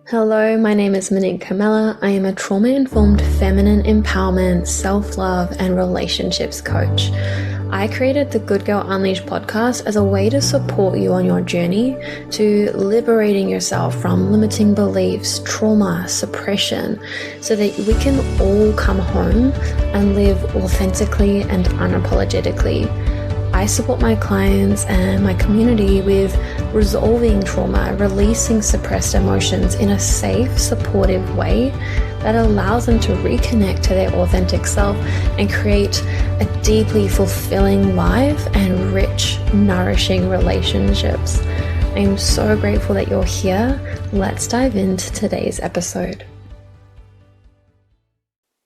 Hello, my name is Monique Carmela. I am a trauma-informed feminine empowerment, self-love, and relationships coach. I created the Good Girl Unleashed podcast as a way to support you on your journey to liberating yourself from limiting beliefs, trauma, suppression, so that we can all come home and live authentically and unapologetically. I support my clients and my community with resolving trauma, releasing suppressed emotions in a safe, supportive way that allows them to reconnect to their authentic self and create a deeply fulfilling life and rich, nourishing relationships. I am so grateful that you're here. Let's dive into today's episode.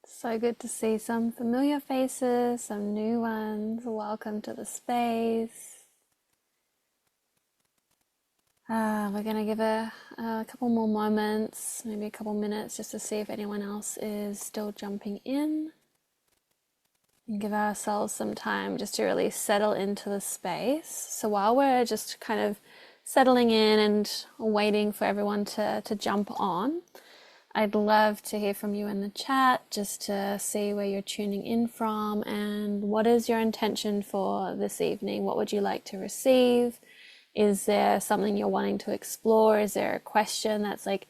So good to see some familiar faces, some new ones. Welcome to the space. We're going to give a couple more moments, maybe a couple minutes, just to see if anyone else is still jumping in. And give ourselves some time just to really settle into the space. So while we're just kind of settling in and waiting for everyone to jump on, I'd love to hear from you in the chat, just to see where you're tuning in from and what is your intention for this evening. What would you like to receive? Is there something you're wanting to explore? Is there a question that's like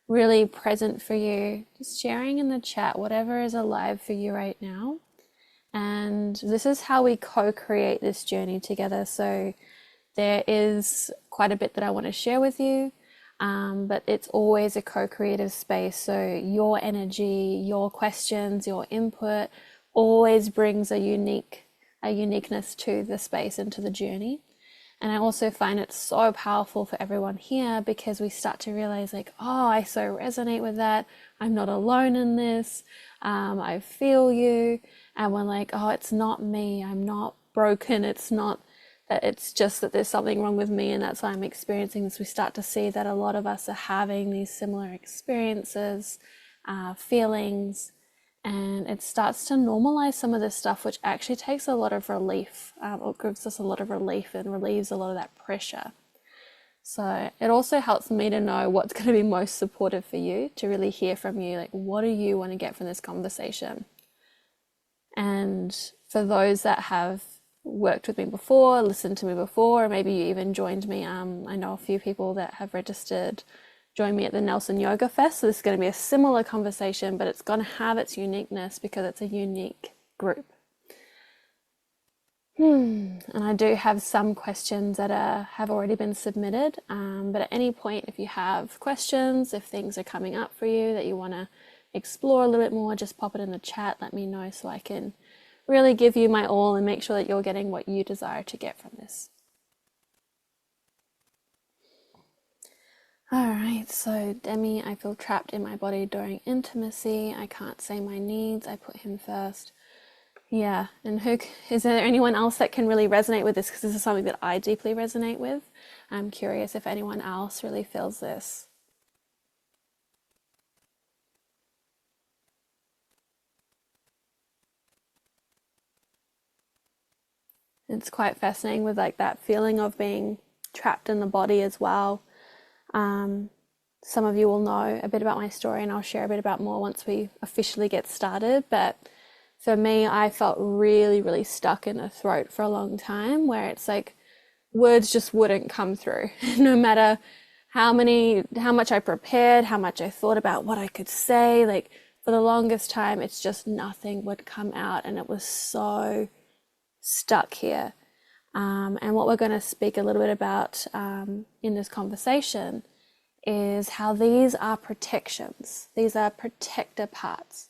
really present for you? Just sharing in the chat whatever is alive for you right now. And this is how we co-create this journey together. So there is quite a bit that I want to share with you. But it's always a co-creative space. So your energy, your questions, your input always brings a uniqueness to the space and to the journey. And I also find it so powerful for everyone here because we start to realize like, oh, I so resonate with that. I'm not alone in this. I feel you. And we're like, oh, it's not me. I'm not broken. It's not that, it's just that there's something wrong with me and that's why I'm experiencing this. We start to see that a lot of us are having these similar experiences, feelings, and it starts to normalize some of this stuff, which actually takes a lot of relief, or gives us a lot of relief and relieves a lot of that pressure. So it also helps me to know what's going to be most supportive for you, to really hear from you, like what do you want to get from this conversation? And for those that have worked with me before, listened to me before, or maybe you even joined me. I know a few people that have registered, joined me at the Nelson Yoga Fest. So this is going to be a similar conversation, but it's going to have its uniqueness because it's a unique group. And I do have some questions that have already been submitted. But at any point, if you have questions, if things are coming up for you that you want to explore a little bit more, just pop it in the chat. Let me know so I can really give you my all and make sure that you're getting what you desire to get from this. All right, so Demi, I feel trapped in my body during intimacy. I can't say my needs. I put him first. Yeah, and is there anyone else that can really resonate with this? Because this is something that I deeply resonate with. I'm curious if anyone else really feels this. It's quite fascinating with like that feeling of being trapped in the body as well. Some of you will know a bit about my story and I'll share a bit about more once we officially get started. But for me, I felt really, really stuck in the throat for a long time where it's like words just wouldn't come through no matter how much I prepared, how much I thought about what I could say. Like for the longest time, it's just nothing would come out and it was so stuck here. And what we're going to speak a little bit about in this conversation is how these are protections. These are protector parts.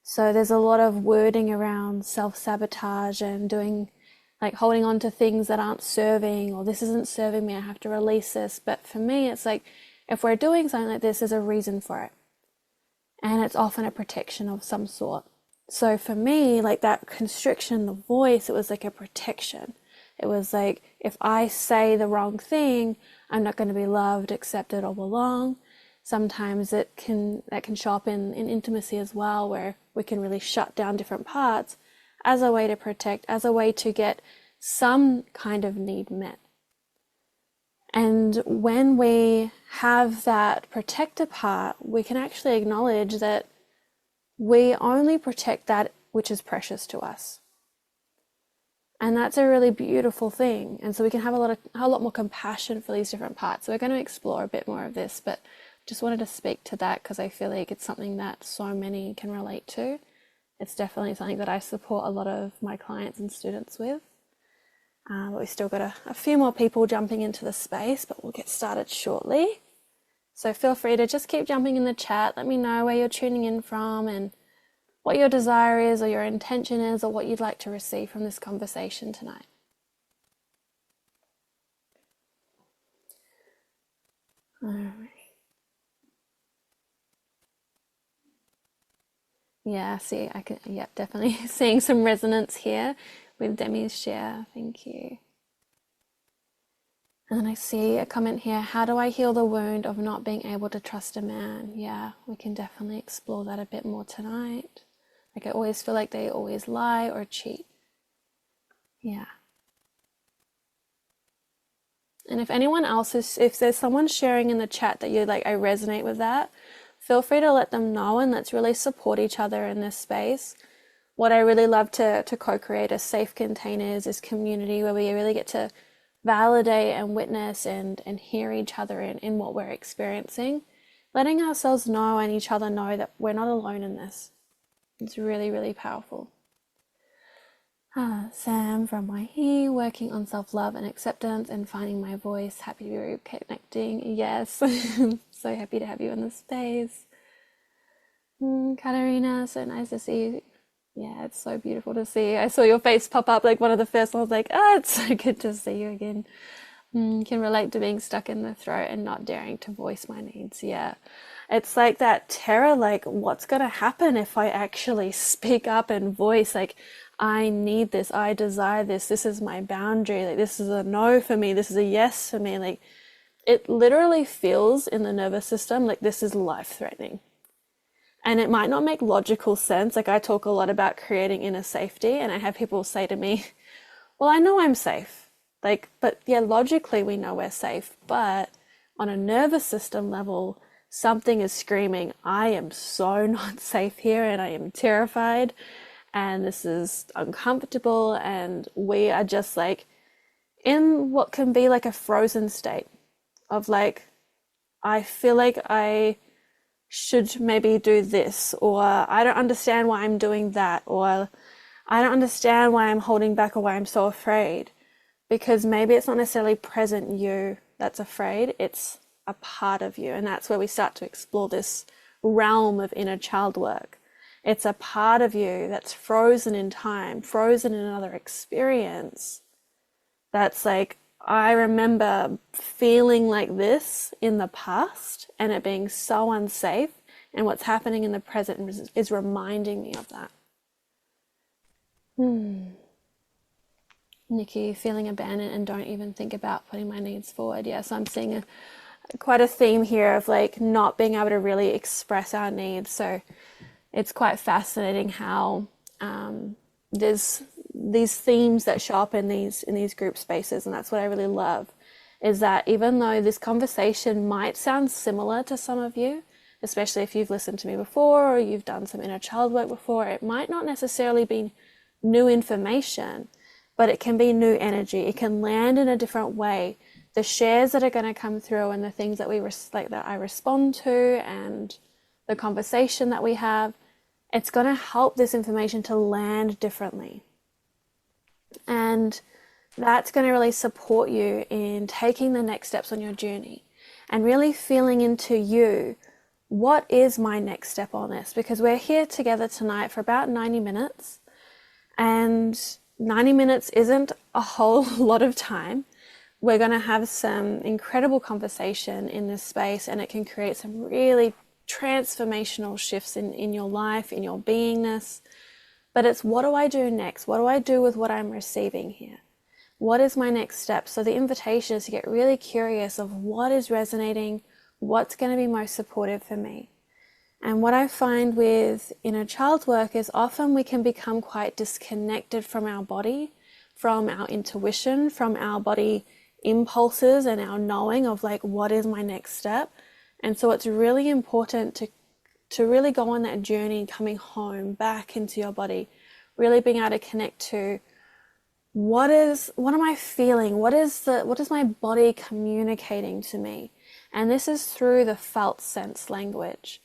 So there's a lot of wording around self-sabotage and doing, like holding on to things that aren't serving, or this isn't serving me, I have to release this. But for me, it's like, if we're doing something like this, there's a reason for it. And it's often a protection of some sort. So for me, like that constriction in the voice, it was like a protection. It was like, if I say the wrong thing, I'm not going to be loved, accepted, or belong. Sometimes that can show up in intimacy as well, where we can really shut down different parts as a way to protect, as a way to get some kind of need met. And when we have that protector part, we can actually acknowledge that we only protect that which is precious to us. And that's a really beautiful thing. And so we can have a lot more compassion for these different parts. So we're going to explore a bit more of this, but just wanted to speak to that because I feel like it's something that so many can relate to. It's definitely something that I support a lot of my clients and students with. But we've still got a few more people jumping into the space, but we'll get started shortly. So feel free to just keep jumping in the chat. Let me know where you're tuning in from and what your desire is or your intention is or what you'd like to receive from this conversation tonight. All right. Yeah, see, definitely seeing some resonance here with Demi's share. Thank you. And then I see a comment here, how do I heal the wound of not being able to trust a man? Yeah, we can definitely explore that a bit more tonight. Like I always feel like they always lie or cheat. Yeah. And if anyone else if there's someone sharing in the chat that you're like, I resonate with that, feel free to let them know and let's really support each other in this space. What I really love to co-create as safe containers is community where we really get to validate and witness and hear each other in what we're experiencing, letting ourselves know and each other know that we're not alone in this. It's really, really powerful. Sam from Waihi, working on self-love and acceptance and finding my voice. Happy to be reconnecting. Yes, so happy to have you in the space. Katarina, so nice to see you. Yeah, it's so beautiful to see. I saw your face pop up like one of the first ones. I was like, it's so good to see you again. Can relate to being stuck in the throat and not daring to voice my needs. Yeah, it's like that terror, like what's going to happen if I actually speak up and voice, like, I need this, I desire this is my boundary, like this is a no for me, this is a yes for me. Like it literally feels in the nervous system like this is life-threatening. And it might not make logical sense. Like I talk a lot about creating inner safety and I have people say to me, well, I know I'm safe. Like, but yeah, logically we know we're safe, but on a nervous system level, something is screaming, I am so not safe here and I am terrified and this is uncomfortable, and we are just like in what can be like a frozen state of like, I feel like I should maybe do this, or I don't understand why I'm doing that, or I don't understand why I'm holding back or why I'm so afraid, because maybe it's not necessarily present you that's afraid, it's a part of you. And that's where we start to explore this realm of inner child work. It's a part of you that's frozen in time, frozen in another experience. That's like, I remember feeling like this in the past and it being so unsafe, and what's happening in the present is reminding me of that. Nikki, feeling abandoned and don't even think about putting my needs forward. Yeah, so I'm seeing quite a theme here of like not being able to really express our needs. So it's quite fascinating how there's these themes that show up in these group spaces, and that's what I really love, is that even though this conversation might sound similar to some of you, especially if you've listened to me before or you've done some inner child work before, it might not necessarily be new information, but it can be new energy. It can land in a different way. The shares that are going to come through and the things that that I respond to and the conversation that we have, it's going to help this information to land differently. And that's going to really support you in taking the next steps on your journey and really feeling into you, what is my next step on this? Because we're here together tonight for about 90 minutes, and 90 minutes isn't a whole lot of time. We're going to have some incredible conversation in this space, and it can create some really transformational shifts in your life, in your beingness. But it's, what do I do next? What do I do with what I'm receiving here? What is my next step? So the invitation is to get really curious of what is resonating, what's going to be most supportive for me. And what I find with inner child work is often we can become quite disconnected from our body, from our intuition, from our body impulses and our knowing of like what is my next step. And so it's really important to really go on that journey, coming home back into your body, really being able to connect to what am I feeling? What is my body communicating to me? And this is through the felt sense language.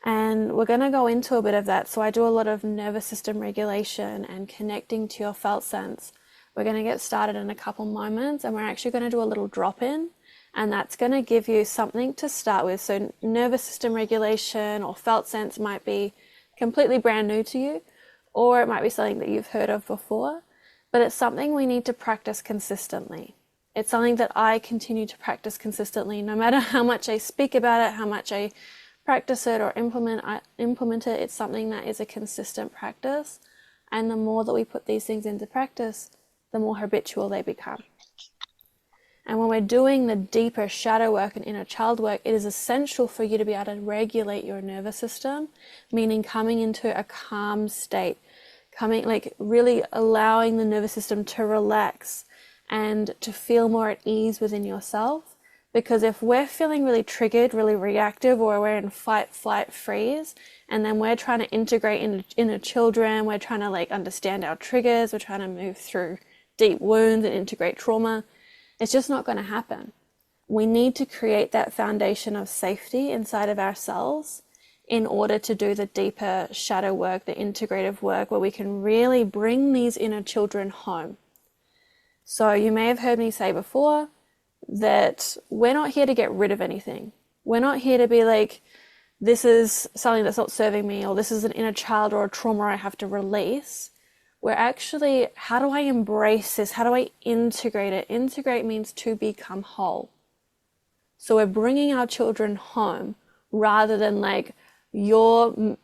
And we're going to go into a bit of that. So I do a lot of nervous system regulation and connecting to your felt sense. We're going to get started in a couple moments, and we're actually going to do a little drop in, and that's going to give you something to start with. So nervous system regulation or felt sense might be completely brand new to you, or it might be something that you've heard of before, but it's something we need to practice consistently. It's something that I continue to practice consistently, no matter how much I speak about it, how much I practice it or implement it. It's something that is a consistent practice. And the more that we put these things into practice, the more habitual they become. And when we're doing the deeper shadow work and inner child work, it is essential for you to be able to regulate your nervous system, meaning coming into a calm state, really allowing the nervous system to relax and to feel more at ease within yourself. Because if we're feeling really triggered, really reactive, or we're in fight, flight, freeze, and then we're trying to integrate inner children, we're trying to understand our triggers, we're trying to move through deep wounds and integrate trauma, it's just not going to happen. We need to create that foundation of safety inside of ourselves in order to do the deeper shadow work, the integrative work, where we can really bring these inner children home. So you may have heard me say before that we're not here to get rid of anything. We're not here to be like, this is something that's not serving me, or this is an inner child or a trauma I have to release. We're actually, how do I embrace this? How do I integrate it? Integrate means to become whole. So we're bringing our children home rather than you're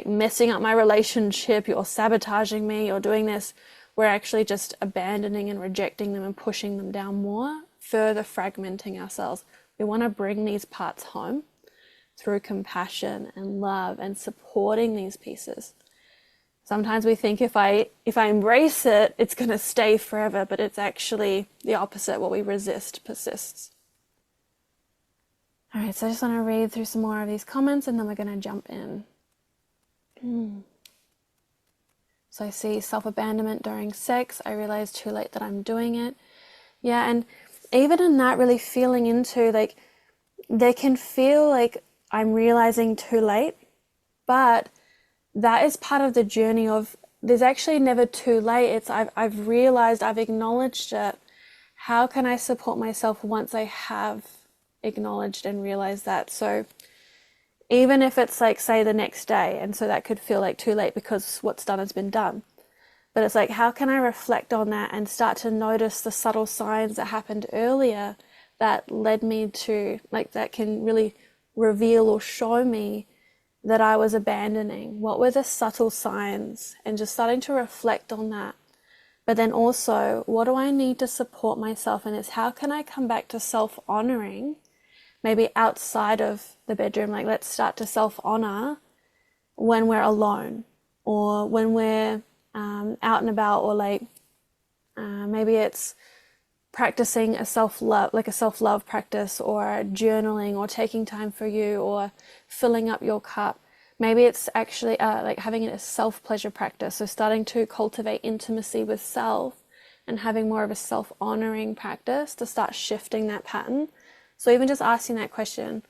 messing up my relationship, you're sabotaging me, you're doing this. We're actually just abandoning and rejecting them and pushing them down more, further fragmenting ourselves. We want to bring these parts home through compassion and love and supporting these pieces. Sometimes we think if I embrace it, it's going to stay forever, but it's actually the opposite. What we resist persists. All right, so I just want to read through some more of these comments, and then we're going to jump in. So I see self-abandonment during sex. I realize too late that I'm doing it. Yeah, and even in that, really feeling into they can feel like I'm realizing too late, but that is part of the journey of there's actually never too late. It's I've realized, I've acknowledged it. How can I support myself once I have acknowledged and realized that? So even if it's say the next day, and so that could feel like too late because what's done has been done. But it's how can I reflect on that and start to notice the subtle signs that happened earlier that led me to, that can really reveal or show me that I was abandoning? What were the subtle signs? And just starting to reflect on that. But then also, what do I need to support myself in? Is how can I come back to self-honoring, maybe outside of the bedroom? Let's start to self-honor when we're alone, or when we're out and about, or maybe it's practicing a self-love practice, or journaling, or taking time for you, or filling up your cup. Maybe it's actually having a self-pleasure practice. So starting to cultivate intimacy with self and having more of a self-honoring practice to start shifting that pattern. So even just asking that question,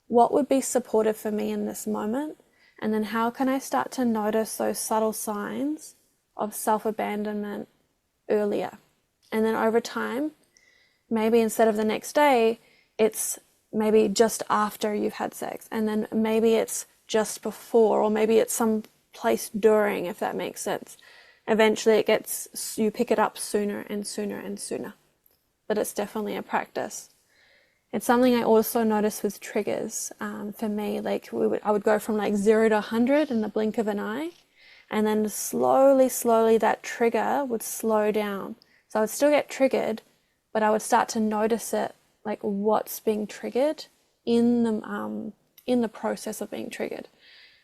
what would be supportive for me in this moment? And then how can I start to notice those subtle signs of self-abandonment earlier? And then over time, maybe instead of the next day, it's maybe just after you've had sex. And then maybe it's just before, or maybe it's some place during, if that makes sense. Eventually you pick it up sooner and sooner and sooner. But it's definitely a practice. It's something I also notice with triggers. For me, I would go from 0 to 100 in the blink of an eye. And then slowly that trigger would slow down. So I would still get triggered, but I would start to notice it, what's being triggered in the process of being triggered.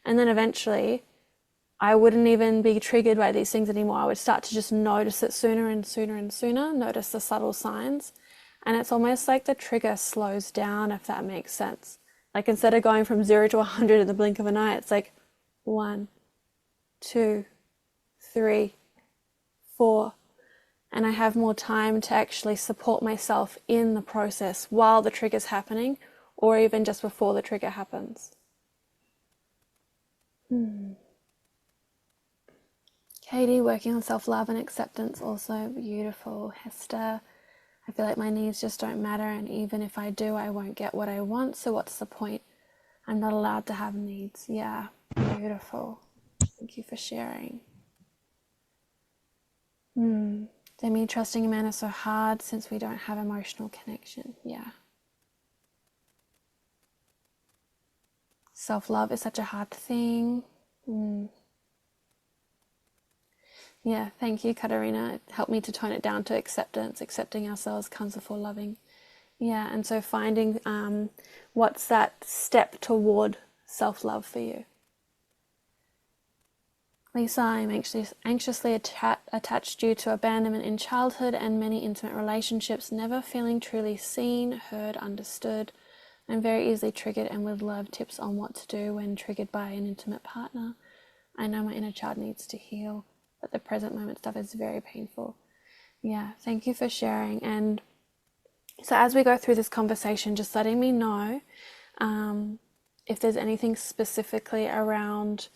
And then eventually I wouldn't even be triggered by these things anymore. I would start to just notice it sooner and sooner and sooner, notice the subtle signs. And it's almost like the trigger slows down, if that makes sense. Like instead of going from 0 to 100 in the blink of an eye, it's like 1, 2, 3, 4. And I have more time to actually support myself in the process while the trigger's happening, or even just before the trigger happens. Katie, working on self-love and acceptance, also beautiful. Hester, I feel like my needs just don't matter, and even if I do, I won't get what I want, so what's the point? I'm not allowed to have needs. Yeah, beautiful. Thank you for sharing. Demi, trusting a man is so hard since we don't have emotional connection. Yeah. Self-love is such a hard thing. Yeah, thank you, Katarina. It helped me to tone it down to acceptance. Accepting ourselves comes before loving. Yeah, and so finding what's that step toward self-love for you. Lisa, I'm anxiously attached due to abandonment in childhood and many intimate relationships, never feeling truly seen, heard, understood. I'm very easily triggered and would love tips on what to do when triggered by an intimate partner. I know my inner child needs to heal, but the present moment stuff is very painful. Yeah, thank you for sharing. And so as we go through this conversation, just letting me know if there's anything specifically around,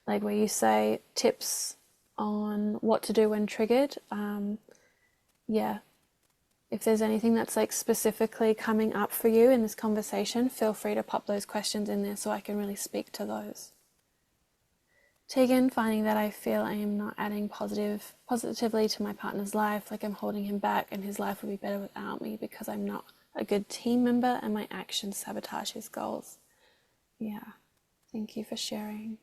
like where you say tips on what to do when triggered. Yeah, if there's anything that's like specifically coming up for you in this conversation, feel free to pop those questions in there so I can really speak to those. Tegan, finding that I feel I am not adding positively to my partner's life, like I'm holding him back and his life would be better without me because I'm not a good team member and my actions sabotage his goals. Yeah, thank you for sharing.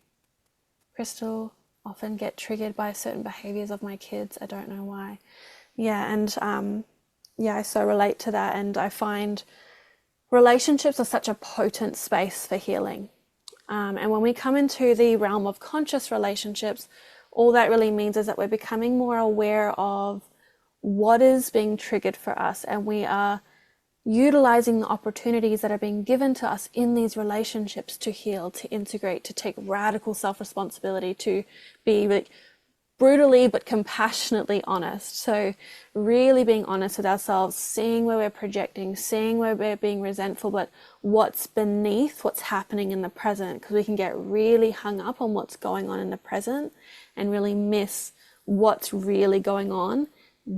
Crystal, often get triggered by certain behaviors of my kids. I don't know why. Yeah, and I so relate to that, and I find relationships are such a potent space for healing. And when we come into the realm of conscious relationships, all that really means is that we're becoming more aware of what is being triggered for us, and we are utilizing the opportunities that are being given to us in these relationships to heal, to integrate, to take radical self-responsibility, to be like brutally but compassionately honest. So really being honest with ourselves, seeing where we're projecting, seeing where we're being resentful, but what's beneath what's happening in the present, because we can get really hung up on what's going on in the present and really miss what's really going on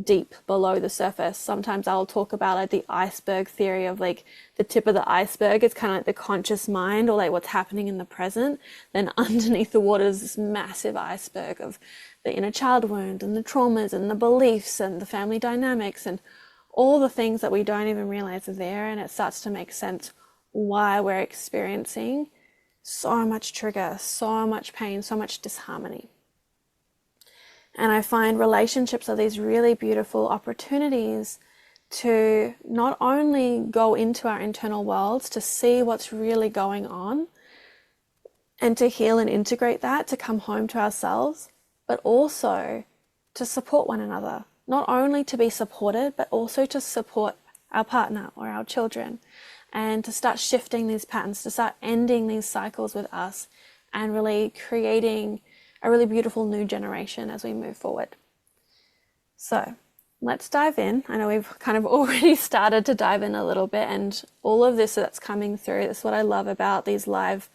deep below the surface. Sometimes I'll talk about like the iceberg theory of like the tip of the iceberg is kind of like the conscious mind, or like what's happening in the present. Then underneath the water is this massive iceberg of the inner child wound and the traumas and the beliefs and the family dynamics and all the things that we don't even realize are there. And it starts to make sense why we're experiencing so much trigger, so much pain, so much disharmony. And I find relationships are these really beautiful opportunities to not only go into our internal worlds, to see what's really going on and to heal and integrate that, to come home to ourselves, but also to support one another. Not only to be supported, but also to support our partner or our children, and to start shifting these patterns, to start ending these cycles with us and really creating a really beautiful new generation as we move forward. So let's dive in. I know we've kind of already started to dive in a little bit, and all of this that's coming through, that's what I love about these live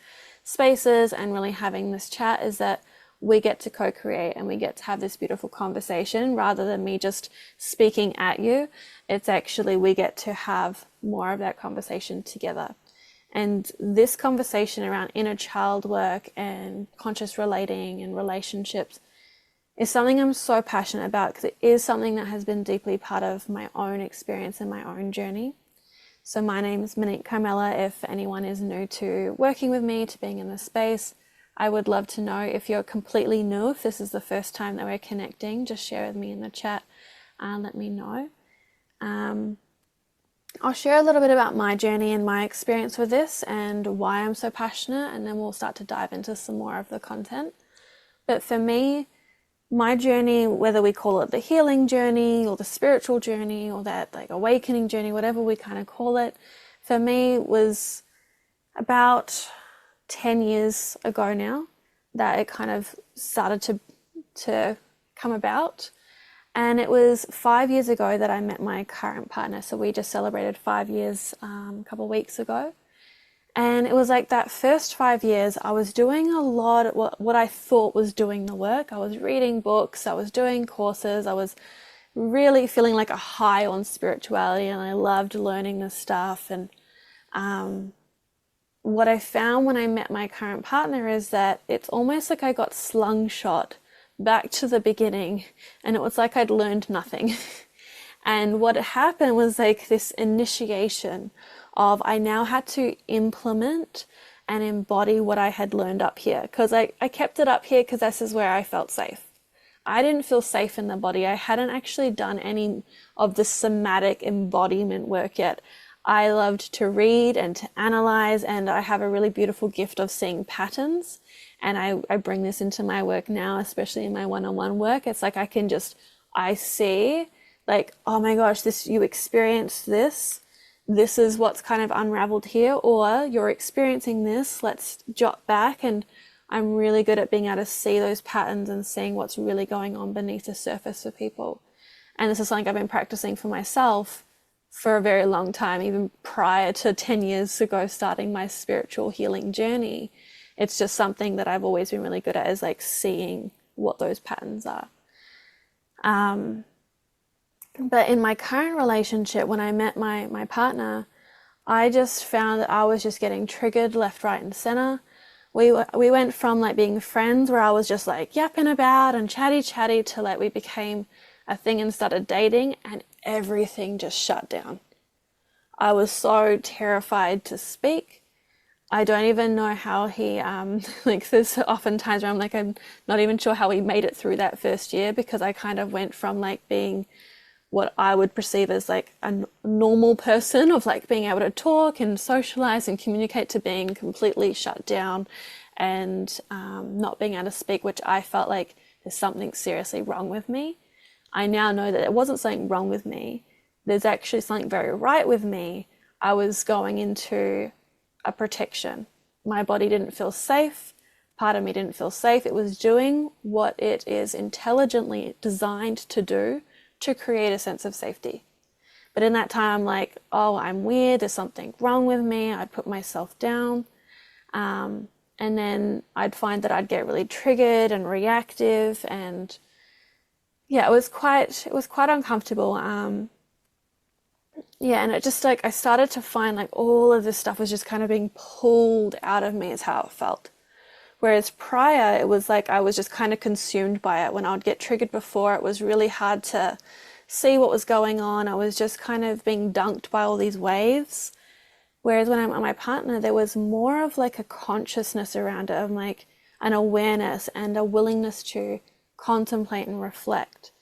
spaces and really having this chat, is that we get to co-create and we get to have this beautiful conversation rather than me just speaking at you. It's actually, we get to have more of that conversation together. And this conversation around inner child work and conscious relating and relationships is something I'm so passionate about, because it is something that has been deeply part of my own experience and my own journey. So my name is Monique Carmela. If anyone is new to working with me, to being in this space, I would love to know. If you're completely new, if this is the first time that we're connecting, just share with me in the chat and let me know. I'll share a little bit about my journey and my experience with this and why I'm so passionate, and then we'll start to dive into some more of the content. But for me, my journey, whether we call it the healing journey or the spiritual journey or that like awakening journey, whatever we kind of call it, for me was about 10 years ago now that it kind of started to come about. And it was 5 years ago that I met my current partner. So we just celebrated 5 years a couple of weeks ago. And it was like that first 5 years, I was doing a lot of what I thought was doing the work. I was reading books, I was doing courses, I was really feeling like a high on spirituality, and I loved learning this stuff. And what I found when I met my current partner is that it's almost like I got slingshot back to the beginning, and it was like I'd learned nothing. And what happened was like this initiation of I now had to implement and embody what I had learned up here, because I kept it up here because this is where I felt safe. I didn't feel safe in the body. I hadn't actually done any of the somatic embodiment work yet. I loved to read and to analyze, and I have a really beautiful gift of seeing patterns. And I bring this into my work now, especially in my one-on-one work. It's like I see like, oh my gosh, you experienced this. This is what's kind of unraveled here, or you're experiencing this. Let's jot back. And I'm really good at being able to see those patterns and seeing what's really going on beneath the surface for people. And this is something I've been practicing for myself for a very long time, even prior to 10 years ago starting my spiritual healing journey. It's just something that I've always been really good at, is like seeing what those patterns are. But in my current relationship, when I met my partner, I just found that I was just getting triggered left, right, and center. We went from like being friends where I was just like yapping about and chatty to like we became a thing and started dating, and everything just shut down. I was so terrified to speak. I don't even know how he, like there's often times where I'm like, I'm not even sure how he made it through that first year, because I kind of went from like being what I would perceive as like a normal person of like being able to talk and socialize and communicate, to being completely shut down and not being able to speak, which I felt like there's something seriously wrong with me. I now know that it wasn't something wrong with me. There's actually something very right with me. I was going into a protection. My body didn't feel safe. Part of me didn't feel safe. It was doing what it is intelligently designed to do, to create a sense of safety. But in that time, I'm like, oh, I'm weird. There's something wrong with me. I'd put myself down. And then I'd find that I'd get really triggered and reactive. And yeah, it was quite uncomfortable. Yeah, and it just like, I started to find like all of this stuff was just kind of being pulled out of me, is how it felt. Whereas prior, it was like I was just kind of consumed by it. When I would get triggered before, it was really hard to see what was going on. I was just kind of being dunked by all these waves. Whereas when I met my partner, there was more of like a consciousness around it, of like an awareness and a willingness to contemplate and reflect.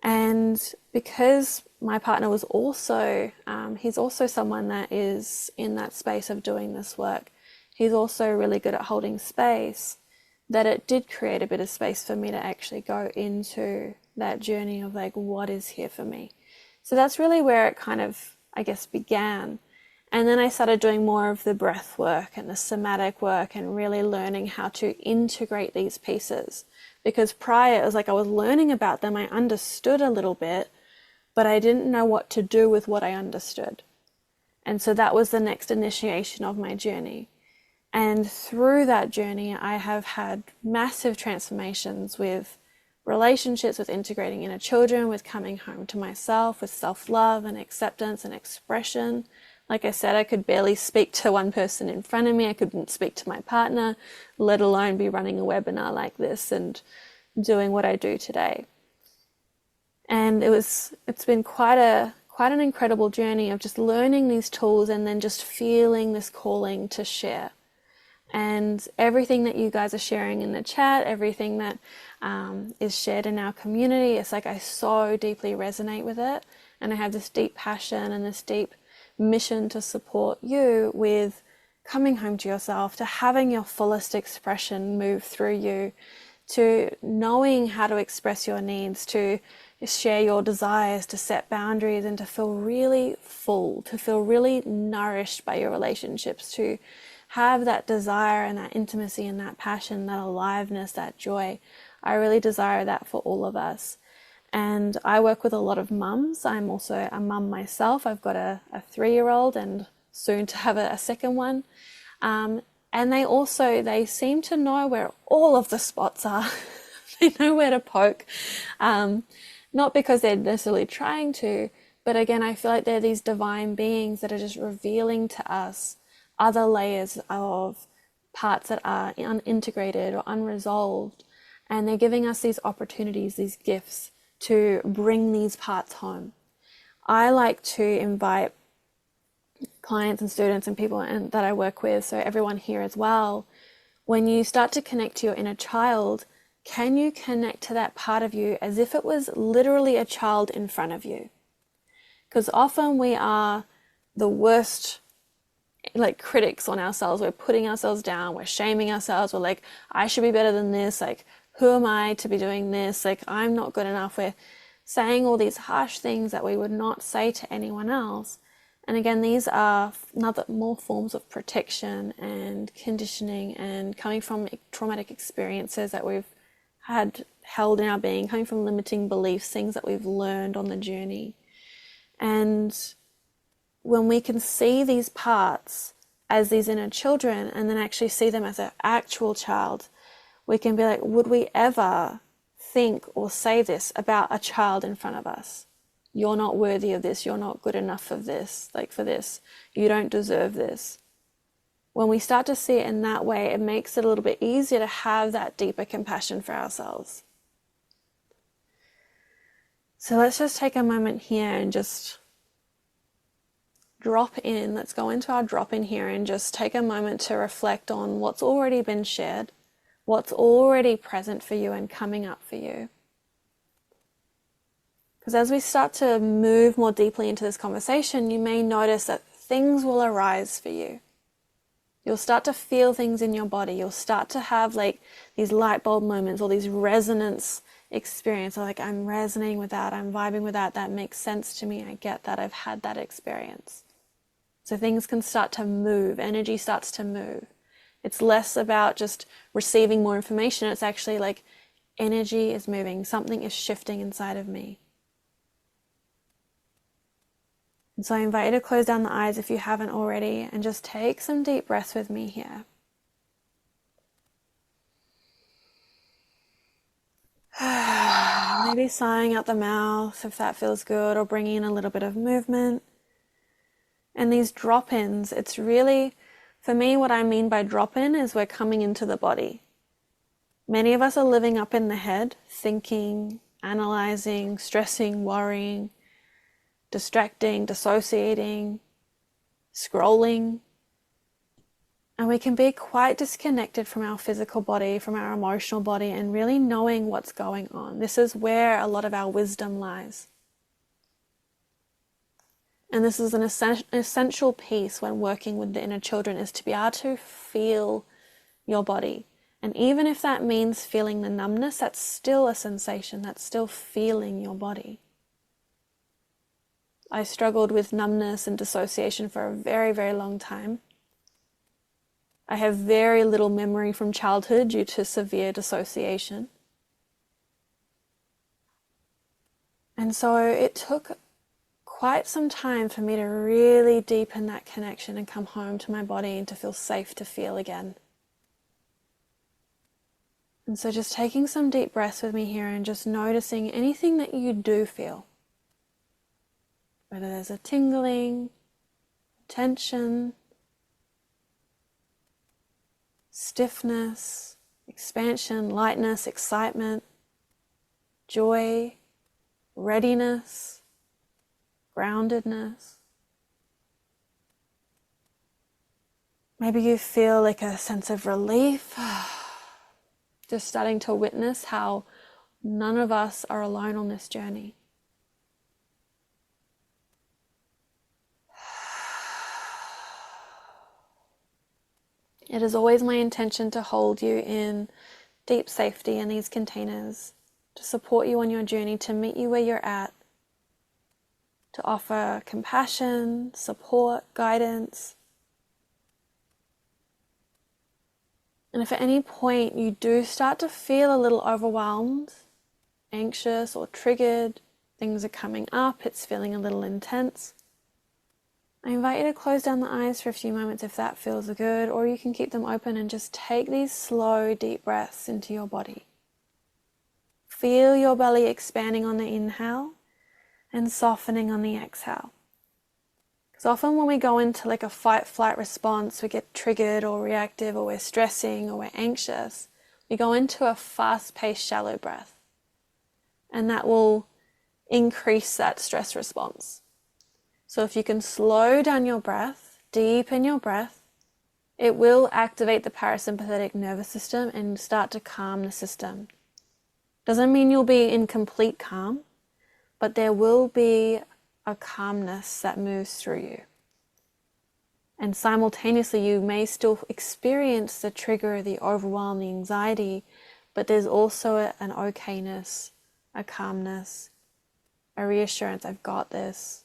And because my partner was also, he's also someone that is in that space of doing this work. He's also really good at holding space, that it did create a bit of space for me to actually go into that journey of like, what is here for me? So that's really where it kind of, I guess, began. And then I started doing more of the breath work and the somatic work, and really learning how to integrate these pieces. Because prior, it was like I was learning about them, I understood a little bit, but I didn't know what to do with what I understood. And so that was the next initiation of my journey. And through that journey, I have had massive transformations with relationships, with integrating inner children, with coming home to myself, with self-love and acceptance and expression. Like I said, I could barely speak to one person in front of me. I couldn't speak to my partner, let alone be running a webinar like this and doing what I do today. And it's been quite an incredible journey of just learning these tools, and then just feeling this calling to share. And everything that you guys are sharing in the chat, everything that is shared in our community, it's like I so deeply resonate with it. And I have this deep passion and this deep mission to support you with coming home to yourself, to having your fullest expression move through you, to knowing how to express your needs, to share your desires, to set boundaries, and to feel really full, to feel really nourished by your relationships, to have that desire and that intimacy and that passion, that aliveness, that joy. I really desire that for all of us. And I work with a lot of mums. I'm also a mum myself. I've got a 3-year-old and soon to have a second one. And they seem to know where all of the spots are. They know where to poke. Not because they're necessarily trying to, but again, I feel like they're these divine beings that are just revealing to us other layers of parts that are unintegrated or unresolved. And they're giving us these opportunities, these gifts to bring these parts home. I like to invite clients and students and people that I work with, so everyone here as well, when you start to connect to your inner child, can you connect to that part of you as if it was literally a child in front of you? Because often we are the worst critics on ourselves. We're putting ourselves down, we're shaming ourselves, we're like, I should be better than this, who am I to be doing this, I'm not good enough. We're saying all these harsh things that we would not say to anyone else. And again, these are more forms of protection and conditioning and coming from traumatic experiences that we've held in our being, coming from limiting beliefs, things that we've learned on the journey. And when we can see these parts as these inner children and then actually see them as an actual child, we can be like, would we ever think or say this about a child in front of us? You're not worthy of this. You're not good enough of this, for this. You don't deserve this. When we start to see it in that way, it makes it a little bit easier to have that deeper compassion for ourselves. So let's just take a moment here and just drop in. Let's go into our drop in here and just take a moment to reflect on what's already been shared, what's already present for you and coming up for you. Because as we start to move more deeply into this conversation, you may notice that things will arise for you. You'll start to feel things in your body. You'll start to have these light bulb moments or these resonance experience. I'm resonating with that. I'm vibing with that. That makes sense to me. I get that. I've had that experience. So things can start to move. Energy starts to move. It's less about just receiving more information. It's actually energy is moving. Something is shifting inside of me. And so I invite you to close down the eyes if you haven't already and just take some deep breaths with me here. Maybe sighing out the mouth if that feels good, or bringing in a little bit of movement. And these drop-ins, it's really, for me, what I mean by drop-in is we're coming into the body. Many of us are living up in the head, thinking, analyzing, stressing, worrying, distracting, dissociating, scrolling. And we can be quite disconnected from our physical body, from our emotional body, and really knowing what's going on. This is where a lot of our wisdom lies. And this is an essential piece when working with the inner children, is to be able to feel your body. And even if that means feeling the numbness, that's still a sensation, that's still feeling your body. I struggled with numbness and dissociation for a very, very long time. I have very little memory from childhood due to severe dissociation. And so it took quite some time for me to really deepen that connection and come home to my body and to feel safe to feel again. And so just taking some deep breaths with me here and just noticing anything that you do feel. Whether there's a tingling, tension, stiffness, expansion, lightness, excitement, joy, readiness, groundedness. Maybe you feel a sense of relief, just starting to witness how none of us are alone on this journey. It is always my intention to hold you in deep safety in these containers to support you on your journey, to meet you where you're at, to offer compassion, support, guidance. And if at any point you do start to feel a little overwhelmed, anxious, or triggered, things are coming up, it's feeling a little intense, I invite you to close down the eyes for a few moments if that feels good, or you can keep them open and just take these slow, deep breaths into your body. Feel your belly expanding on the inhale and softening on the exhale. Because often when we go into like a fight-flight response, we get triggered or reactive, or we're stressing or we're anxious, we go into a fast-paced, shallow breath. And that will increase that stress response. So if you can slow down your breath, deepen your breath, it will activate the parasympathetic nervous system and start to calm the system. Doesn't mean you'll be in complete calm, but there will be a calmness that moves through you. And simultaneously, you may still experience the trigger, the overwhelm, the anxiety, but there's also an okayness, a calmness, a reassurance, I've got this.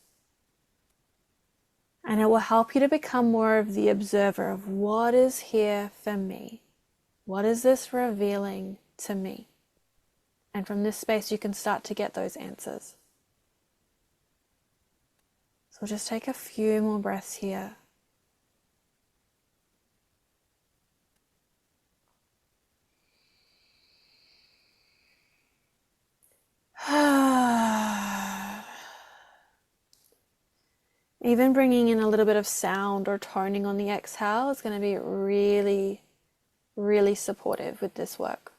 And it will help you to become more of the observer of what is here for me. What is this revealing to me? And from this space, you can start to get those answers. So just take a few more breaths here. Even bringing in a little bit of sound or toning on the exhale is going to be really, really supportive with this work.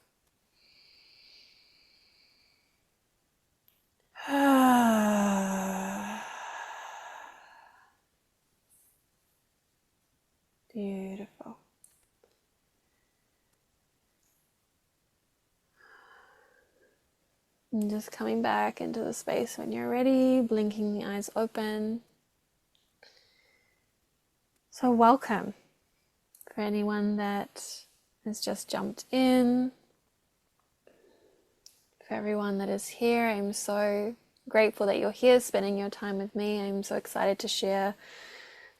Beautiful. And just coming back into the space when you're ready, blinking the eyes open. So welcome for anyone that has just jumped in. For everyone that is here, I'm so grateful that you're here spending your time with me. I'm so excited to share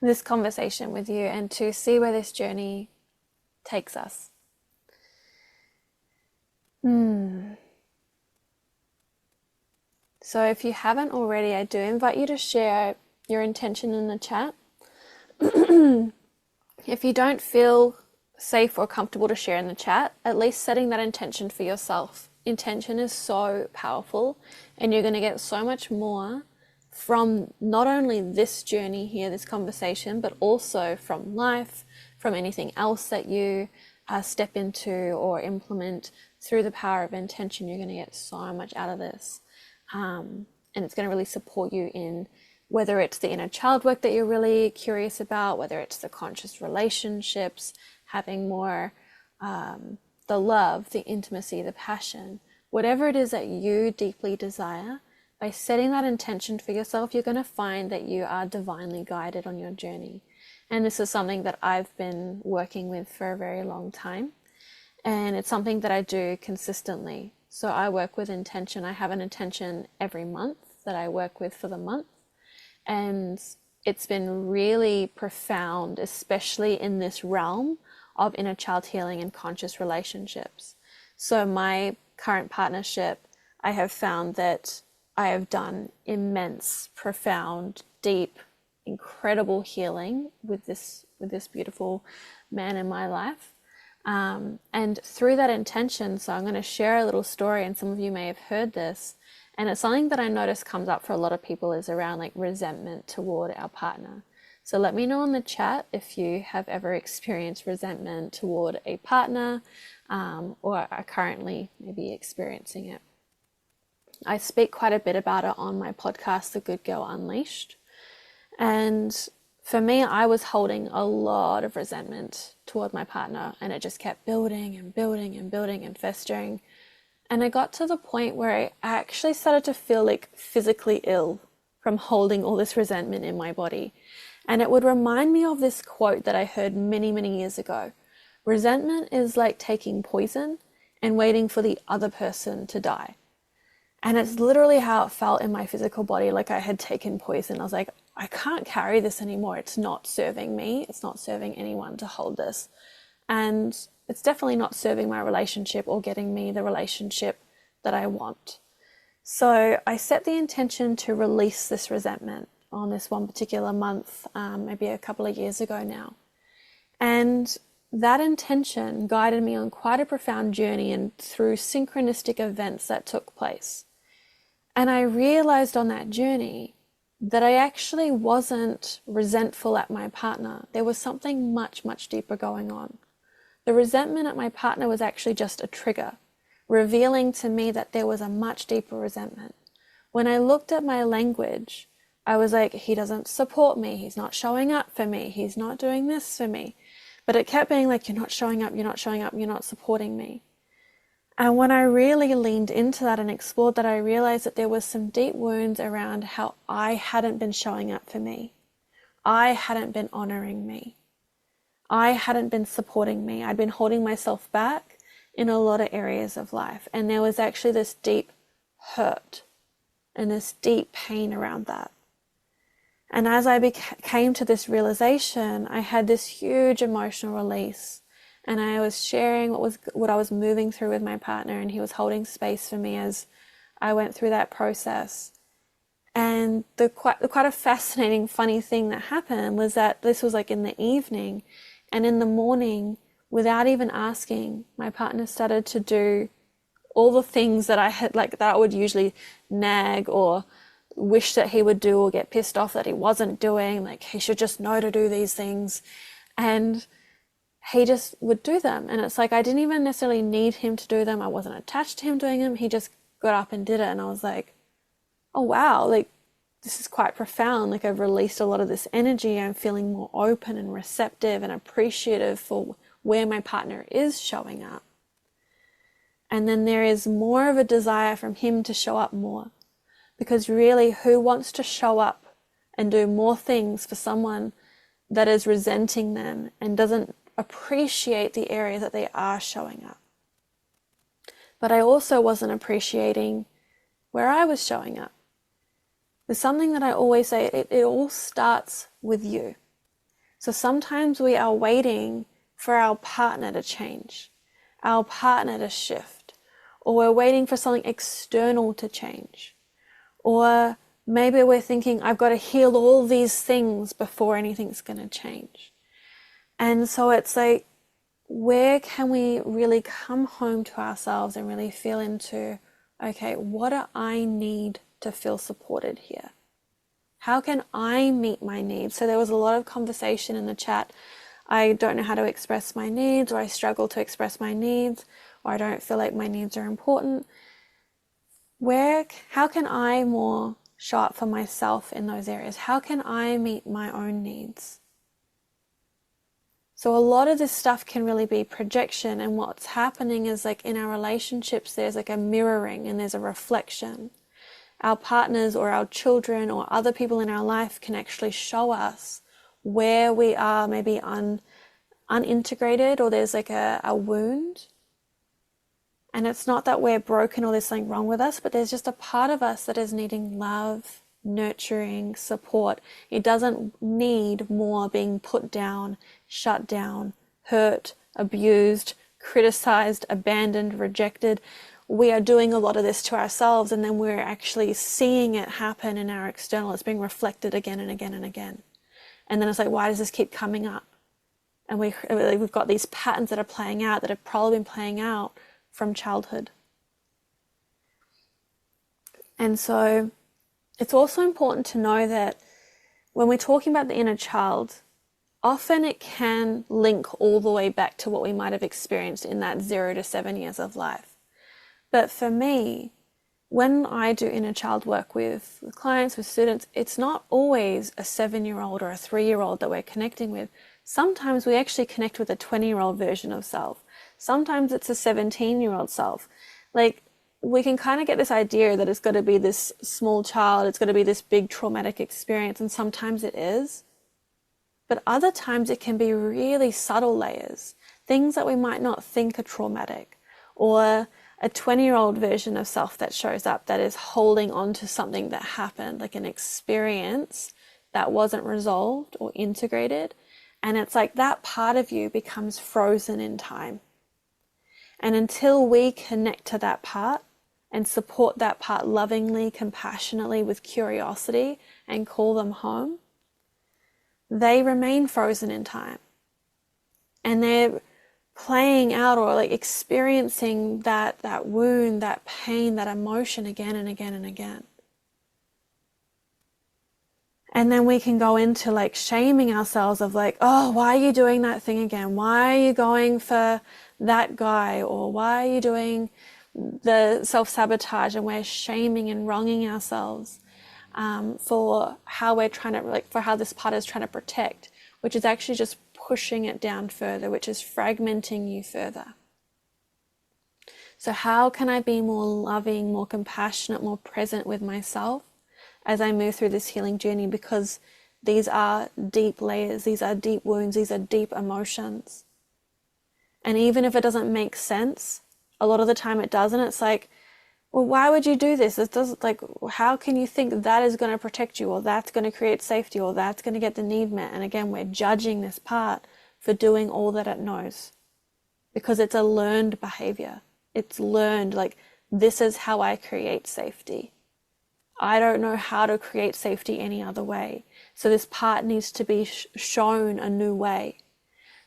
this conversation with you and to see where this journey takes us. So if you haven't already, I do invite you to share your intention in the chat. If you don't feel safe or comfortable to share in the chat, at least setting that intention for yourself. Intention is so powerful, and you're going to get so much more from not only this journey here, this conversation, but also from life, from anything else that you step into or implement through the power of intention. You're going to get so much out of this. And it's going to really support you in whether it's the inner child work that you're really curious about, whether it's the conscious relationships, having more the love, the intimacy, the passion, whatever it is that you deeply desire. By setting that intention for yourself, you're going to find that you are divinely guided on your journey. And this is something that I've been working with for a very long time. And it's something that I do consistently. So I work with intention. I have an intention every month that I work with for the month. And it's been really profound, especially in this realm of inner child healing and conscious relationships. So my current partnership, I have found that I have done immense, profound, deep, incredible healing with this beautiful man in my life. And through that intention, so I'm going to share a little story, and some of you may have heard this, and it's something that I notice comes up for a lot of people is around like resentment toward our partner. So let me know in the chat if you have ever experienced resentment toward a partner, or are currently maybe experiencing it. I speak quite a bit about it on my podcast, The Good Girl Unleashed. And for me, I was holding a lot of resentment toward my partner, and it just kept building and building and building and festering. And I got to the point where I actually started to feel like physically ill from holding all this resentment in my body. And it would remind me of this quote that I heard many, many years ago. Resentment is like taking poison, and waiting for the other person to die. And it's literally how it felt in my physical body, like I had taken poison. I was like, I can't carry this anymore. It's not serving me. It's not serving anyone to hold this. And it's definitely not serving my relationship or getting me the relationship that I want. So I set the intention to release this resentment on this one particular month, maybe a couple of years ago now. And that intention guided me on quite a profound journey and through synchronistic events that took place. And I realized on that journey that I actually wasn't resentful at my partner. There was something much, much deeper going on. The resentment at my partner was actually just a trigger, revealing to me that there was a much deeper resentment. When I looked at my language, I was like, he doesn't support me. He's not showing up for me. He's not doing this for me. But it kept being like, you're not showing up, you're not showing up, you're not supporting me. And when I really leaned into that and explored that, I realized that there was some deep wounds around how I hadn't been showing up for me. I hadn't been honoring me. I hadn't been supporting me. I'd been holding myself back in a lot of areas of life. And there was actually this deep hurt and this deep pain around that. And as I came to this realization, I had this huge emotional release. And I was sharing what I was moving through with my partner, and he was holding space for me as I went through that process. And the quite a fascinating, funny thing that happened was that this was like in the evening, and in the morning, without even asking, my partner started to do all the things that I had, like that I would usually nag or wish that he would do or get pissed off that he wasn't doing. Like, he should just know to do these things. And he just would do them. And it's like, I didn't even necessarily need him to do them. I wasn't attached to him doing them. He just got up and did it. And I was like, oh, wow, like this is quite profound. Like, I've released a lot of this energy. I'm feeling more open and receptive and appreciative for where my partner is showing up. And then there is more of a desire from him to show up more. Because really, who wants to show up and do more things for someone that is resenting them and doesn't appreciate the areas that they are showing up? But I also wasn't appreciating where I was showing up. There's something that I always say, it all starts with you. So sometimes we are waiting for our partner to change, our partner to shift, or we're waiting for something external to change. Or maybe we're thinking, I've got to heal all these things before anything's going to change. And so it's like, where can we really come home to ourselves and really feel into, okay, what do I need to feel supported here? How can I meet my needs? So there was a lot of conversation in the chat. I don't know how to express my needs, or I struggle to express my needs, or I don't feel like my needs are important. How can I more show up for myself in those areas? How can I meet my own needs? So a lot of this stuff can really be projection, and what's happening is, like, in our relationships, there's like a mirroring and there's a reflection. Our partners or our children or other people in our life can actually show us where we are maybe unintegrated, or there's like a wound. And it's not that we're broken or there's something wrong with us, but there's just a part of us that is needing love, nurturing, support. It doesn't need more being put down, shut down, hurt, abused, criticized, abandoned, rejected. We are doing a lot of this to ourselves, and then we're actually seeing it happen in our external. It's being reflected again and again and again. And then it's like, why does this keep coming up? And we've got these patterns that are playing out, that have probably been playing out from childhood. And so it's also important to know that when we're talking about the inner child, often it can link all the way back to what we might have experienced in that 0 to 7 years of life. But for me, when I do inner child work with clients, with students, it's not always a 7-year-old or a 3-year-old that we're connecting with. Sometimes we actually connect with a 20-year-old version of self. Sometimes it's a 17-year-old self. Like, we can kind of get this idea that it's got to be this small child, it's got to be this big traumatic experience, and sometimes it is. But other times it can be really subtle layers, things that we might not think are traumatic, or a 20-year-old version of self that shows up that is holding on to something that happened, like an experience that wasn't resolved or integrated. And it's like that part of you becomes frozen in time. And until we connect to that part and support that part lovingly, compassionately, with curiosity, and call them home, they remain frozen in time. And they're playing out or like experiencing that wound, that pain, that emotion again and again and again. And then we can go into like shaming ourselves of like, oh, why are you doing that thing again? Why are you going for that guy? Or why are you doing the self-sabotage? And we're shaming and wronging ourselves for how we're trying to, like, for how this part is trying to protect, which is actually just pushing it down further, which is fragmenting you further. So how can I be more loving, more compassionate, more present with myself as I move through this healing journey? Because these are deep layers, these are deep wounds, these are deep emotions. And even if it doesn't make sense, a lot of the time it doesn't. It's like, well, why would you do this? It doesn't, like, how can you think that is going to protect you, or that's going to create safety, or that's going to get the need met? And again, we're judging this part for doing all that it knows because it's a learned behavior. It's learned, like, this is how I create safety. I don't know how to create safety any other way. So this part needs to be shown a new way.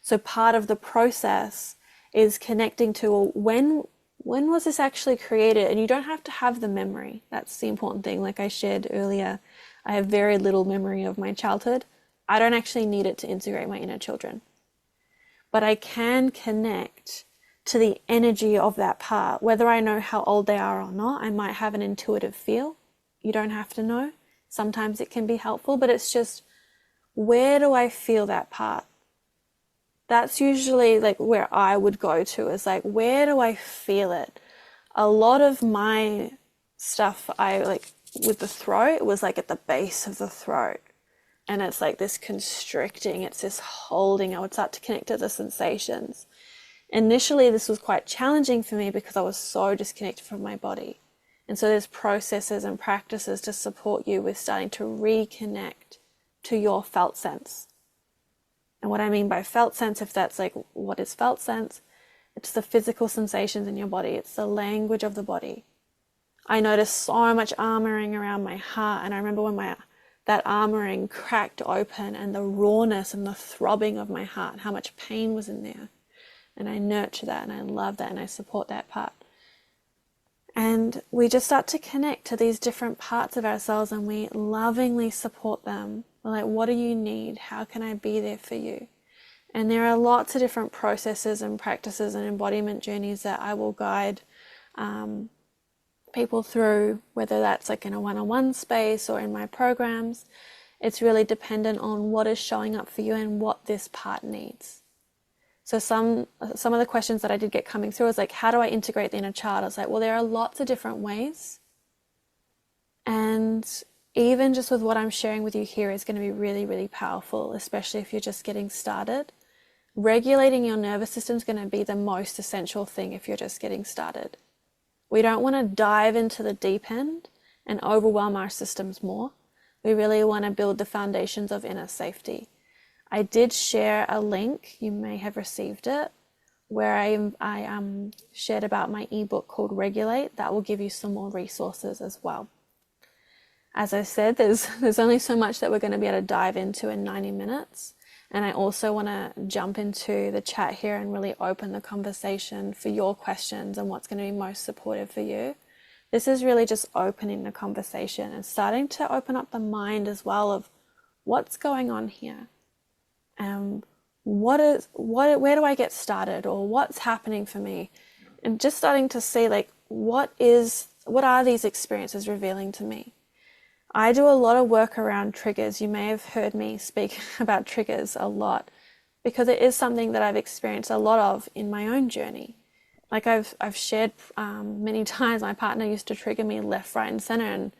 So part of the process is connecting to when was this actually created? And you don't have to have the memory. That's the important thing. Like I shared earlier, I have very little memory of my childhood. I don't actually need it to integrate my inner children. But I can connect to the energy of that part. Whether I know how old they are or not, I might have an intuitive feel. You don't have to know. Sometimes it can be helpful, but it's just, where do I feel that part? That's usually like where I would go to, is like, where do I feel it? A lot of my stuff, I like with the throat, was like at the base of the throat. And it's like this constricting, it's this holding. I would start to connect to the sensations. Initially, this was quite challenging for me because I was so disconnected from my body. And so there's processes and practices to support you with starting to reconnect to your felt sense. And what I mean by felt sense, if that's like, what is felt sense? It's the physical sensations in your body. It's the language of the body. I noticed so much armoring around my heart. And I remember when that armoring cracked open, and the rawness and the throbbing of my heart, how much pain was in there. And I nurture that, and I love that, and I support that part. And we just start to connect to these different parts of ourselves, and we lovingly support them. We're like, what do you need? How can I be there for you? And there are lots of different processes and practices and embodiment journeys that I will guide people through, whether that's like in a one-on-one space or in my programs. It's really dependent on what is showing up for you and what this part needs. So some of the questions that I did get coming through was like, how do I integrate the inner child? I was like, well, there are lots of different ways. And even just with what I'm sharing with you here is going to be really, really powerful, especially if you're just getting started. Regulating your nervous system is going to be the most essential thing if you're just getting started. We don't want to dive into the deep end and overwhelm our systems more. We really want to build the foundations of inner safety. I did share a link, you may have received it, where I shared about my ebook called Regulate. That will give you some more resources as well. As I said, there's only so much that we're going to be able to dive into in 90 minutes. And I also want to jump into the chat here and really open the conversation for your questions and what's going to be most supportive for you. This is really just opening the conversation and starting to open up the mind as well of what's going on here. Where do I get started, or what's happening for me? And just starting to see like, what are these experiences revealing to me? I do a lot of work around triggers. You may have heard me speak about triggers a lot because it is something that I've experienced a lot of in my own journey. Like I've shared many times, my partner used to trigger me left, right, and center, and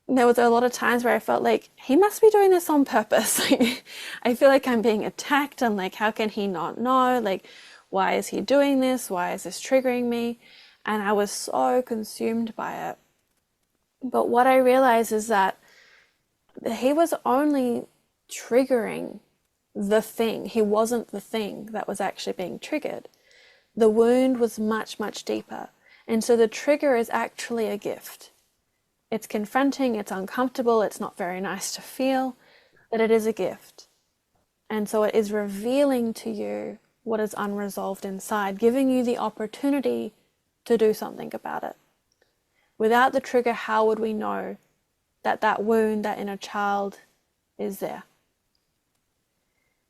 there was a lot of times where I felt like he must be doing this on purpose. Like, I feel like I'm being attacked, and like, how can he not know? Like, why is he doing this? Why is this triggering me? And I was so consumed by it. But what I realized is that he was only triggering the thing. He wasn't the thing that was actually being triggered. The wound was much, much deeper. And so the trigger is actually a gift. It's confronting, it's uncomfortable, it's not very nice to feel, but it is a gift. And so it is revealing to you what is unresolved inside, giving you the opportunity to do something about it. Without the trigger, how would we know that that wound, that inner child is there?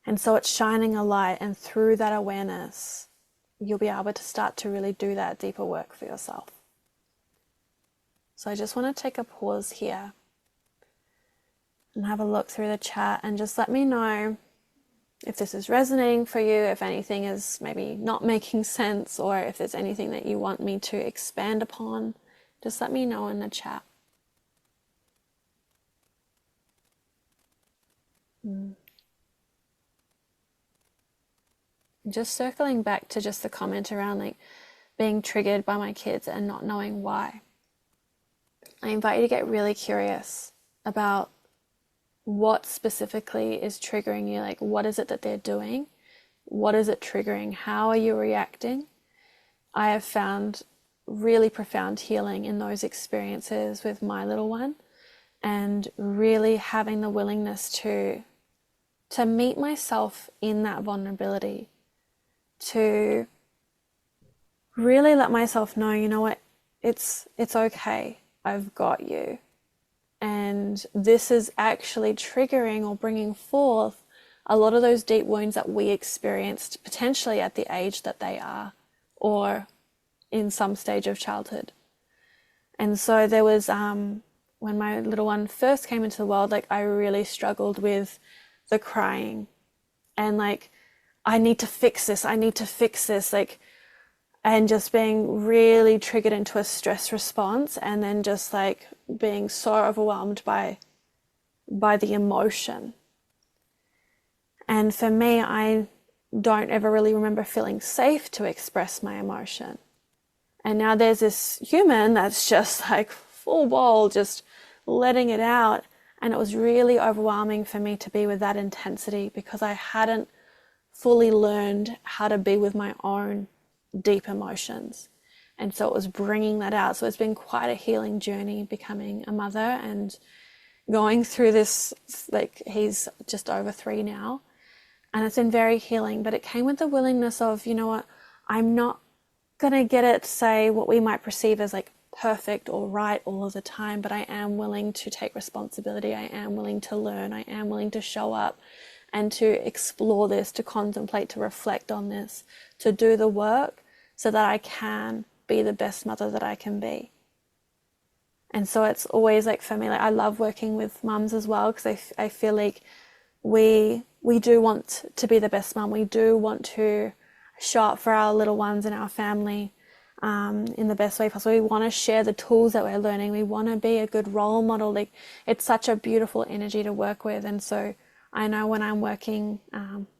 And so it's shining a light, and through that awareness, you'll be able to start to really do that deeper work for yourself. So I just want to take a pause here and have a look through the chat and just let me know if this is resonating for you, if anything is maybe not making sense, or if there's anything that you want me to expand upon. Just let me know in the chat. Just circling back to just the comment around like being triggered by my kids and not knowing why. I invite you to get really curious about what specifically is triggering you. Like, what is it that they're doing? What is it triggering? How are you reacting? I have found really profound healing in those experiences with my little one, and really having the willingness to meet myself in that vulnerability, to really let myself know, you know what, it's okay, I've got you. And this is actually triggering or bringing forth a lot of those deep wounds that we experienced potentially at the age that they are, or in some stage of childhood. And so there was, when my little one first came into the world, like I really struggled with the crying and like, I need to fix this, like, and just being really triggered into a stress response, and then just like being so overwhelmed by the emotion. And for me, I don't ever really remember feeling safe to express my emotion. And now there's this human that's just like full ball, just letting it out. And it was really overwhelming for me to be with that intensity, because I hadn't fully learned how to be with my own deep emotions. And so it was bringing that out. So it's been quite a healing journey becoming a mother and going through this, like he's just over 3 now. And it's been very healing, but it came with the willingness of, you know what, I'm not going to get it to say what we might perceive as like perfect or right all of the time, but I am willing to take responsibility. I am willing to learn. I am willing to show up and to explore this, to contemplate, to reflect on this, to do the work so that I can be the best mother that I can be. And so it's always like, for me, like I love working with mums as well, because I feel like we do want to be the best mum. We do want to show up for our little ones and our family in the best way possible. We want to share the tools that we're learning. We want to be a good role model. Like, it's such a beautiful energy to work with. And so I know when I'm working,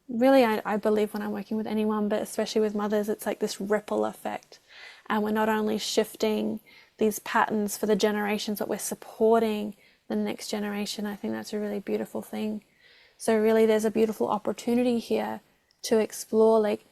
really I believe when I'm working with anyone, but especially with mothers, it's like this ripple effect. And we're not only shifting these patterns for the generations, but we're supporting the next generation. I think that's a really beautiful thing. So really there's a beautiful opportunity here to explore, like,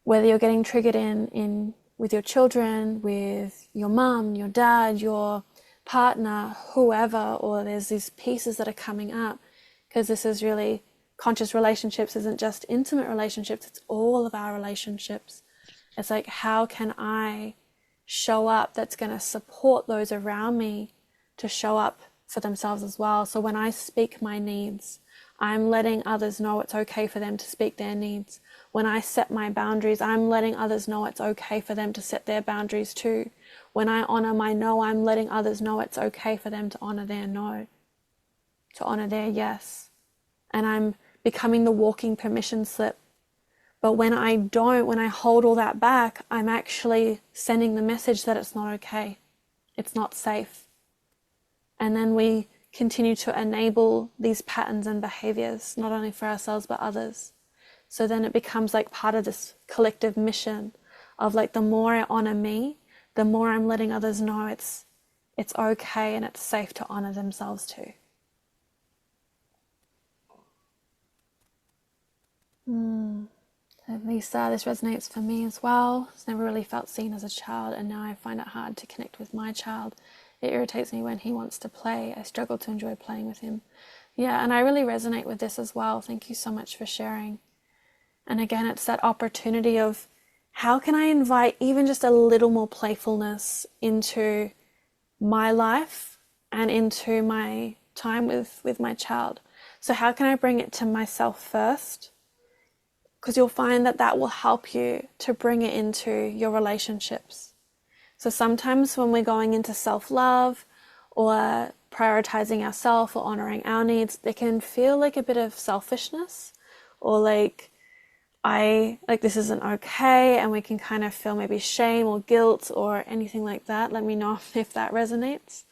whether you're getting triggered in with your children, with your mum, your dad, your partner, whoever, or there's these pieces that are coming up, because this is really, conscious relationships isn't just intimate relationships, it's all of our relationships. It's like, how can I show up that's going to support those around me to show up for themselves as well? So when I speak my needs, I'm letting others know it's okay for them to speak their needs. When I set my boundaries, I'm letting others know it's okay for them to set their boundaries too. When I honor my no, I'm letting others know it's okay for them to honor their no, to honor their yes. And I'm becoming the walking permission slip. But when I don't, when I hold all that back, I'm actually sending the message that it's not okay. It's not safe. And then we continue to enable these patterns and behaviors, not only for ourselves, but others. So then it becomes like part of this collective mission of like, the more I honor me, the more I'm letting others know it's okay and it's safe to honor themselves too. Lisa, this resonates for me as well. I've never really felt seen as a child, and now I find it hard to connect with my child. It irritates me when he wants to play. I struggle to enjoy playing with him. Yeah, and I really resonate with this as well. Thank you so much for sharing. And again, it's that opportunity of how can I invite even just a little more playfulness into my life and into my time with my child. So how can I bring it to myself first? Because you'll find that that will help you to bring it into your relationships. So sometimes when we're going into self-love or prioritizing ourselves or honoring our needs, they can feel like a bit of selfishness, or like this isn't okay, and we can kind of feel maybe shame or guilt or anything like that. Let me know if that resonates.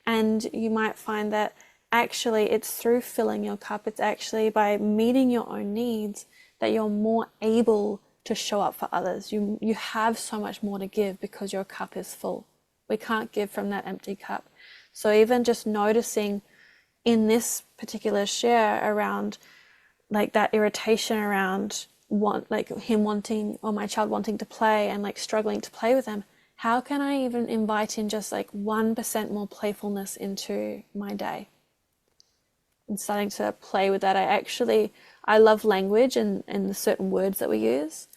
And you might find that actually it's through filling your cup, it's actually by meeting your own needs that you're more able to show up for others. You have so much more to give because your cup is full. We can't give from that empty cup. So even just noticing in this particular share around like that irritation around him wanting, or my child wanting to play and like struggling to play with them, how can I even invite in just like 1% more playfulness into my day? And starting to play with that. I love language and the certain words that we use.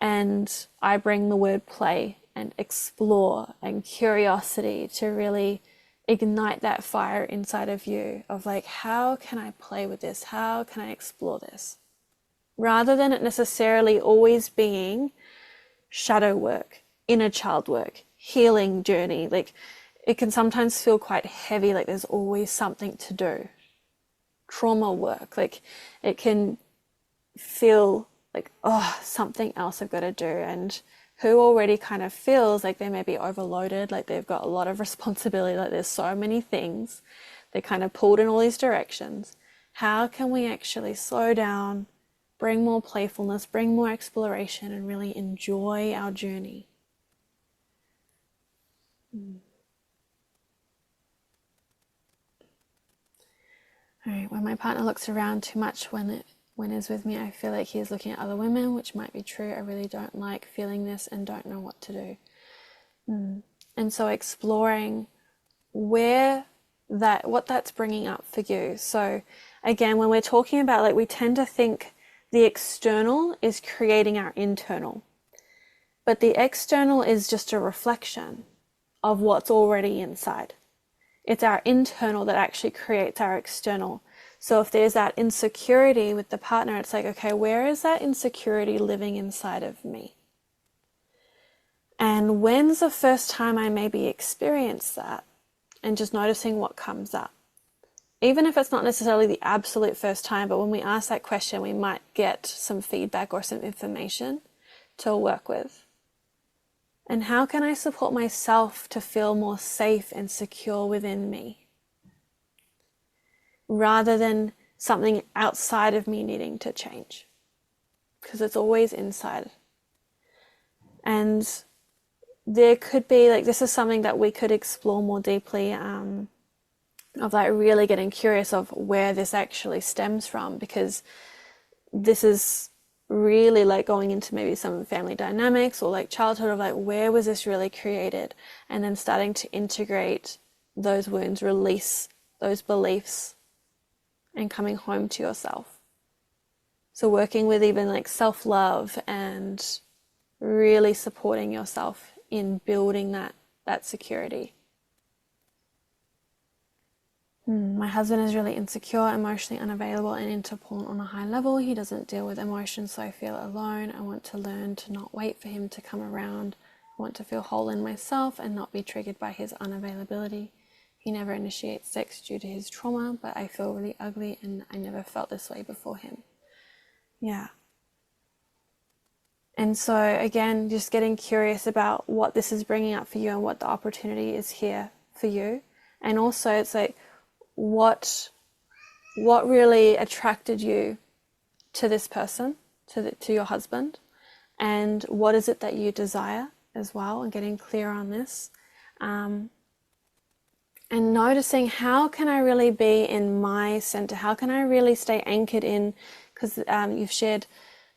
And I bring the word play and explore and curiosity to really ignite that fire inside of you of like, how can I play with this? How can I explore this? Rather than it necessarily always being shadow work, inner child work, healing journey. Like it can sometimes feel quite heavy, like there's always something to do. Trauma work, like it can feel like, oh, something else I've got to do. And who already kind of feels like they may be overloaded, like they've got a lot of responsibility, like there's so many things, they're kind of pulled in all these directions. How can we actually slow down, bring more playfulness, bring more exploration, and really enjoy our journey? All right, when my partner looks around too much when he's with me, I feel like he's looking at other women, which might be true. I really don't like feeling this and don't know what to do. And so exploring what that's bringing up for you. So again, when we're talking about, like, we tend to think the external is creating our internal, but the external is just a reflection of what's already inside. It's our internal that actually creates our external. So if there's that insecurity with the partner, it's like, okay, where is that insecurity living inside of me? And when's the first time I maybe experienced that? And just noticing what comes up. Even if it's not necessarily the absolute first time, but when we ask that question, we might get some feedback or some information to work with. And how can I support myself to feel more safe and secure within me, rather than something outside of me needing to change? Because it's always inside. And there could be, like, this is something that we could explore more deeply, of like really getting curious of where this actually stems from, because this is really like going into maybe some family dynamics or like childhood of like, where was this really created? And then starting to integrate those wounds, release those beliefs, and coming home to yourself. So working with even like self-love and really supporting yourself in building that security. My husband is really insecure, emotionally unavailable, and into porn on a high level. He doesn't deal with emotions, so I feel alone. I want to learn to not wait for him to come around. I want to feel whole in myself and not be triggered by his unavailability. He never initiates sex due to his trauma, but I feel really ugly and I never felt this way before him. Yeah. And so again, just getting curious about what this is bringing up for you and what the opportunity is here for you. And also it's like, what really attracted you to this person, to your husband, and what is it that you desire as well, and getting clear on this. And noticing, how can I really be in my center? How can I really stay anchored in, because you've shared,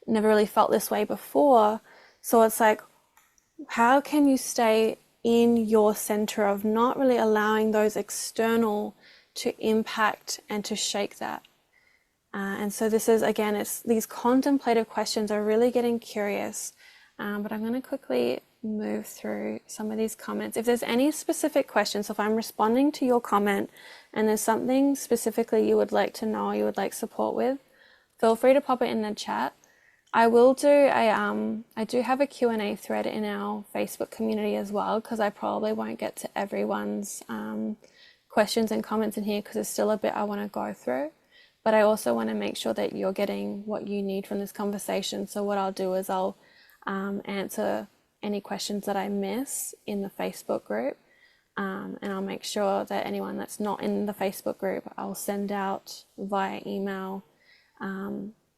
never really felt this way before. So it's like, how can you stay in your center of not really allowing those external to impact and to shake that? And so this is, again, it's these contemplative questions are really getting curious. But I'm going to quickly move through some of these comments. If there's any specific questions, if I'm responding to your comment and there's something specifically you would like to know, you would like support with, feel free to pop it in the chat. I will do I do have a Q&A thread in our Facebook community as well, because I probably won't get to everyone's questions and comments in here, because there's still a bit I want to go through. But I also want to make sure that you're getting what you need from this conversation. So what I'll do is I'll answer any questions that I miss in the Facebook group, and I'll make sure that anyone that's not in the Facebook group, I'll send out via email,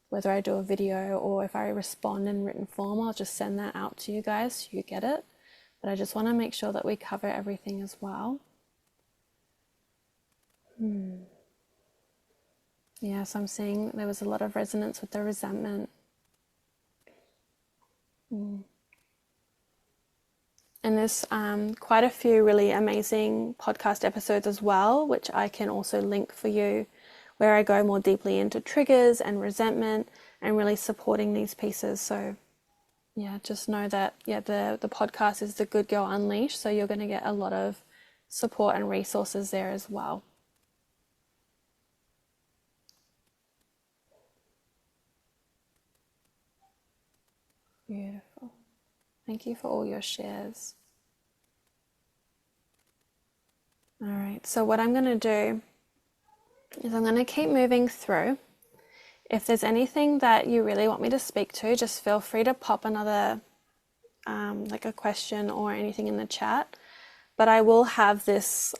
whether I do a video or if I respond in written form, I'll just send that out to you guys so you get it. But I just want to make sure that we cover everything as well. Yes, I'm seeing there was a lot of resonance with the resentment. And there's quite a few really amazing podcast episodes as well, which I can also link for you, where I go more deeply into triggers and resentment and really supporting these pieces. So yeah, just know that the podcast is the Good Girl Unleashed, so you're going to get a lot of support and resources there as well. Beautiful. Thank you for all your shares. All right, so what I'm going to do is I'm going to keep moving through. If there's anything that you really want me to speak to, just feel free to pop another, like a question or anything in the chat. But I will have this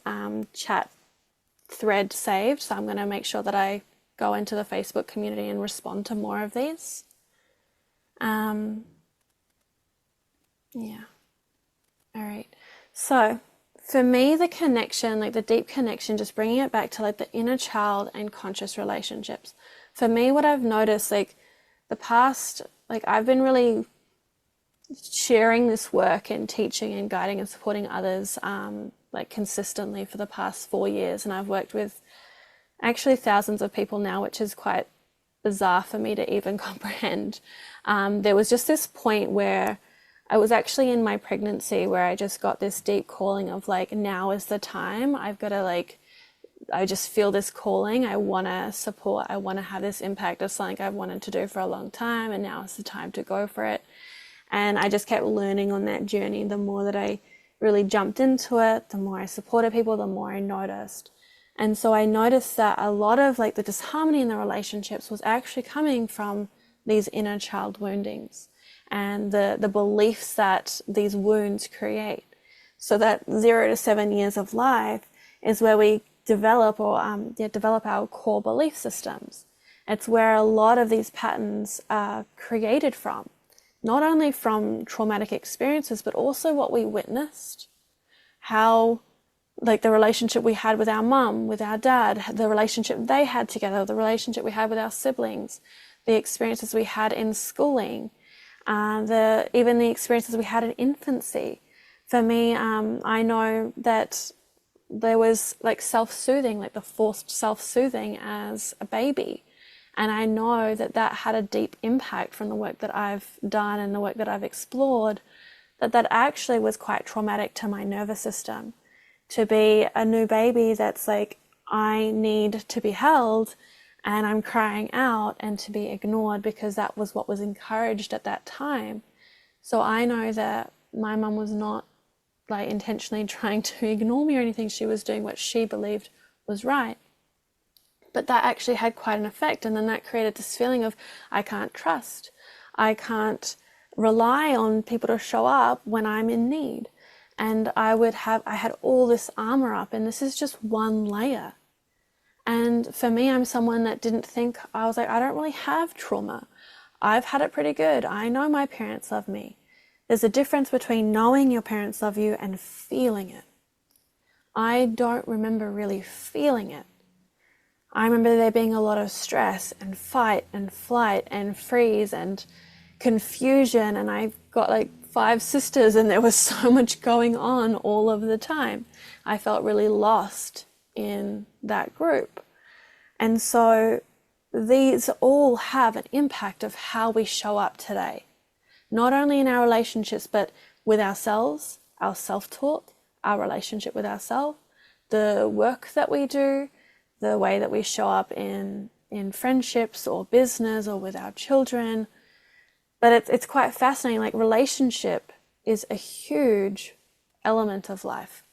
chat thread saved, so I'm going to make sure that I go into the Facebook community and respond to more of these. Yeah. All right. So for me, the connection, like the deep connection, just bringing it back to like the inner child and conscious relationships. For me, what I've noticed, like the past, like I've been really sharing this work and teaching and guiding and supporting others, like consistently for the past 4 years. And I've worked with actually thousands of people now, which is quite bizarre for me to even comprehend. There was just this point where I was actually in my pregnancy where I just got this deep calling of like, now is the time. I've got to like, I just feel this calling. I want to support. I want to have this impact of something I've wanted to do for a long time. And now is the time to go for it. And I just kept learning on that journey. The more that I really jumped into it, the more I supported people, the more I noticed. And so I noticed that a lot of like the disharmony in the relationships was actually coming from these inner child woundings and the beliefs that these wounds create. So that 0 to 7 years of life is where we develop our core belief systems. It's where a lot of these patterns are created from, not only from traumatic experiences, but also what we witnessed, how like the relationship we had with our mum, with our dad, the relationship they had together, the relationship we had with our siblings, the experiences we had in schooling, even the experiences we had in infancy. For me, I know that there was like self-soothing, like the forced self-soothing as a baby. And I know that that had a deep impact from the work that I've done and the work that I've explored, that actually was quite traumatic to my nervous system. To be a new baby that's like, I need to be held and I'm crying out, and to be ignored because that was what was encouraged at that time. So I know that my mum was not like intentionally trying to ignore me or anything. She was doing what she believed was right. But that actually had quite an effect. And then that created this feeling of, I can't trust. I can't rely on people to show up when I'm in need. And I had all this armor up, and this is just one layer. And for me, I'm someone that didn't think, I was like, I don't really have trauma. I've had it pretty good. I know my parents love me. There's a difference between knowing your parents love you and feeling it. I don't remember really feeling it. I remember there being a lot of stress and fight and flight and freeze and confusion, and I've got like 5 sisters and there was so much going on all of the time. I felt really lost in that group. And so these all have an impact of how we show up today, not only in our relationships, but with ourselves, our self-talk, our relationship with ourselves, the work that we do, the way that we show up in friendships or business or with our children. But it's quite fascinating. Like, relationship is a huge element of life.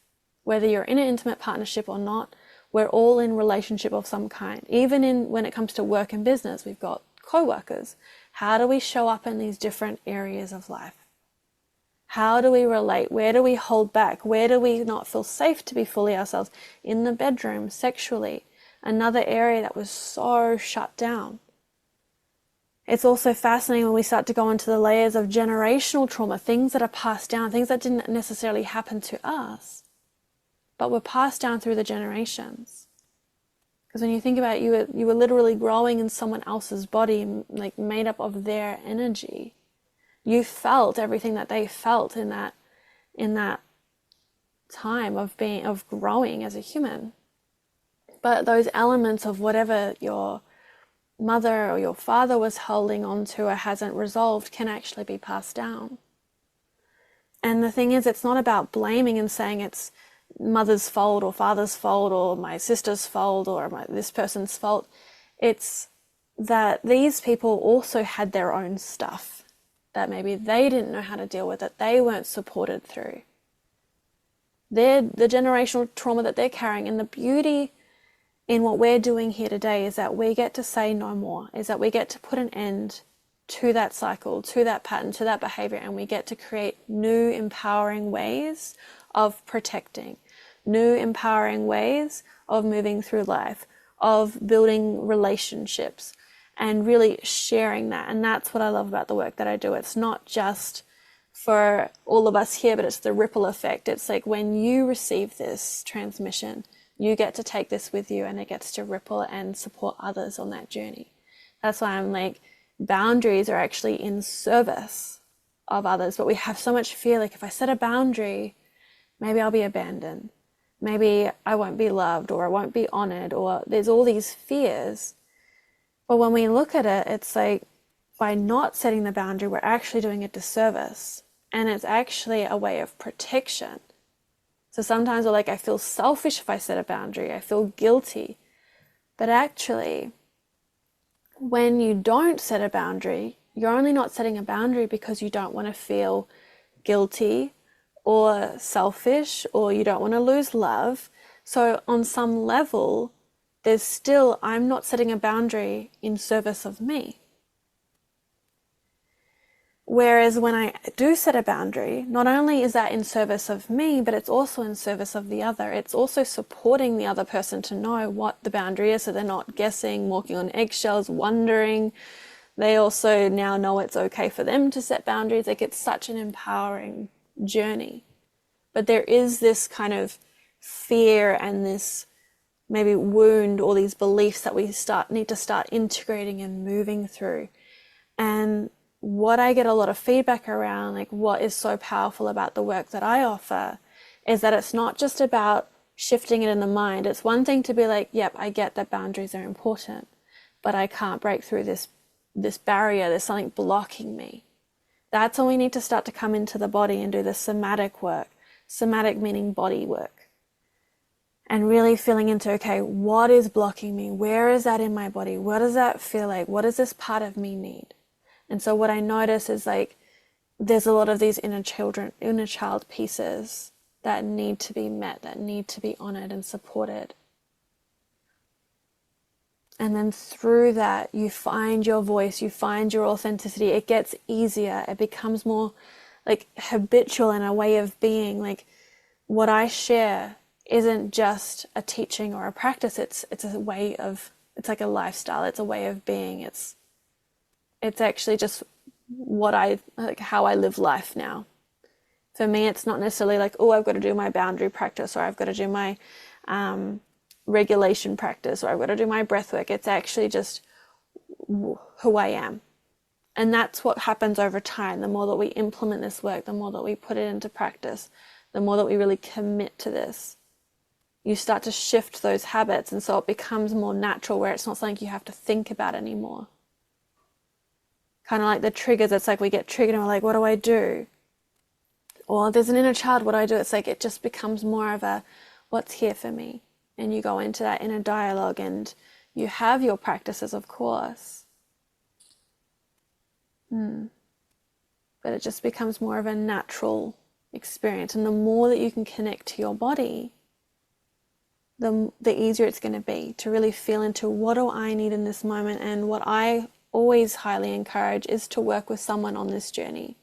Whether you're in an intimate partnership or not, we're all in relationship of some kind. Even when it comes to work and business, we've got co-workers. How do we show up in these different areas of life? How do we relate? Where do we hold back? Where do we not feel safe to be fully ourselves? In the bedroom, sexually, another area that was so shut down. It's also fascinating when we start to go into the layers of generational trauma, things that are passed down, things that didn't necessarily happen to us, but were passed down through the generations. Because when you think about it, you were literally growing in someone else's body, like made up of their energy. You felt everything that they felt in that time of growing as a human. But those elements of whatever your mother or your father was holding on to or hasn't resolved can actually be passed down. And the thing is, it's not about blaming and saying it's mother's fault or father's fault or my sister's fault or this person's fault. It's that these people also had their own stuff that maybe they didn't know how to deal with, that they weren't supported through. The generational trauma that they're carrying. And the beauty in what we're doing here today is that we get to say no more, is that we get to put an end to that cycle, to that pattern, to that behavior, and we get to create new empowering ways of protecting, new empowering ways of moving through life, of building relationships, and really sharing that. And that's what I love about the work that I do. It's not just for all of us here, but it's the ripple effect. It's like when you receive this transmission, you get to take this with you and it gets to ripple and support others on that journey. That's why I'm like, boundaries are actually in service of others, but we have so much fear. Like, if I set a boundary, maybe I'll be abandoned. Maybe I won't be loved, or I won't be honored, or there's all these fears. But when we look at it, it's like, by not setting the boundary, we're actually doing a disservice. And it's actually a way of protection. So sometimes we're like, I feel selfish if I set a boundary. I feel guilty. But actually, when you don't set a boundary, you're only not setting a boundary because you don't want to feel guilty or selfish, or you don't want to lose love. So on some level, there's still, I'm not setting a boundary in service of me. Whereas when I do set a boundary, not only is that in service of me, but it's also in service of the other. It's also supporting the other person to know what the boundary is, so they're not guessing, walking on eggshells, wondering. They also now know it's okay for them to set boundaries. Like, it's such an empowering journey. But there is this kind of fear and this maybe wound, or these beliefs that we need to start integrating and moving through. And what I get a lot of feedback around, like what is so powerful about the work that I offer, is that it's not just about shifting it in the mind. It's one thing to be like, yep, I get that boundaries are important, but I can't break through this barrier. There's something blocking me. That's when we need to start to come into the body and do the somatic work. Somatic meaning body work. And really feeling into, okay, what is blocking me? Where is that in my body? What does that feel like? What does this part of me need? And so what I notice is, like, there's a lot of these inner child pieces that need to be met, that need to be honored and supported. And then through that, you find your voice, you find your authenticity. It gets easier. It becomes more like habitual and a way of being. Like, what I share isn't just a teaching or a practice. It's a way of, it's like a lifestyle. It's a way of being. It's It's actually just how I live life now. For me, it's not necessarily like, oh, I've got to do my boundary practice, or I've got to do my regulation practice, or I've got to do my breath work. It's actually just who I am. And that's what happens over time. The more that we implement this work, the more that we put it into practice, the more that we really commit to this, you start to shift those habits. And so it becomes more natural, where it's not something you have to think about anymore. Kind of like the triggers. It's like we get triggered and we're like, what do I do? Or there's an inner child, what do I do? It's like it just becomes more of a, what's here for me? And you go into that inner dialogue, and you have your practices, of course. But it just becomes more of a natural experience. And the more that you can connect to your body, the easier it's going to be to really feel into, what do I need in this moment? And what I always highly encourage is to work with someone on this journey,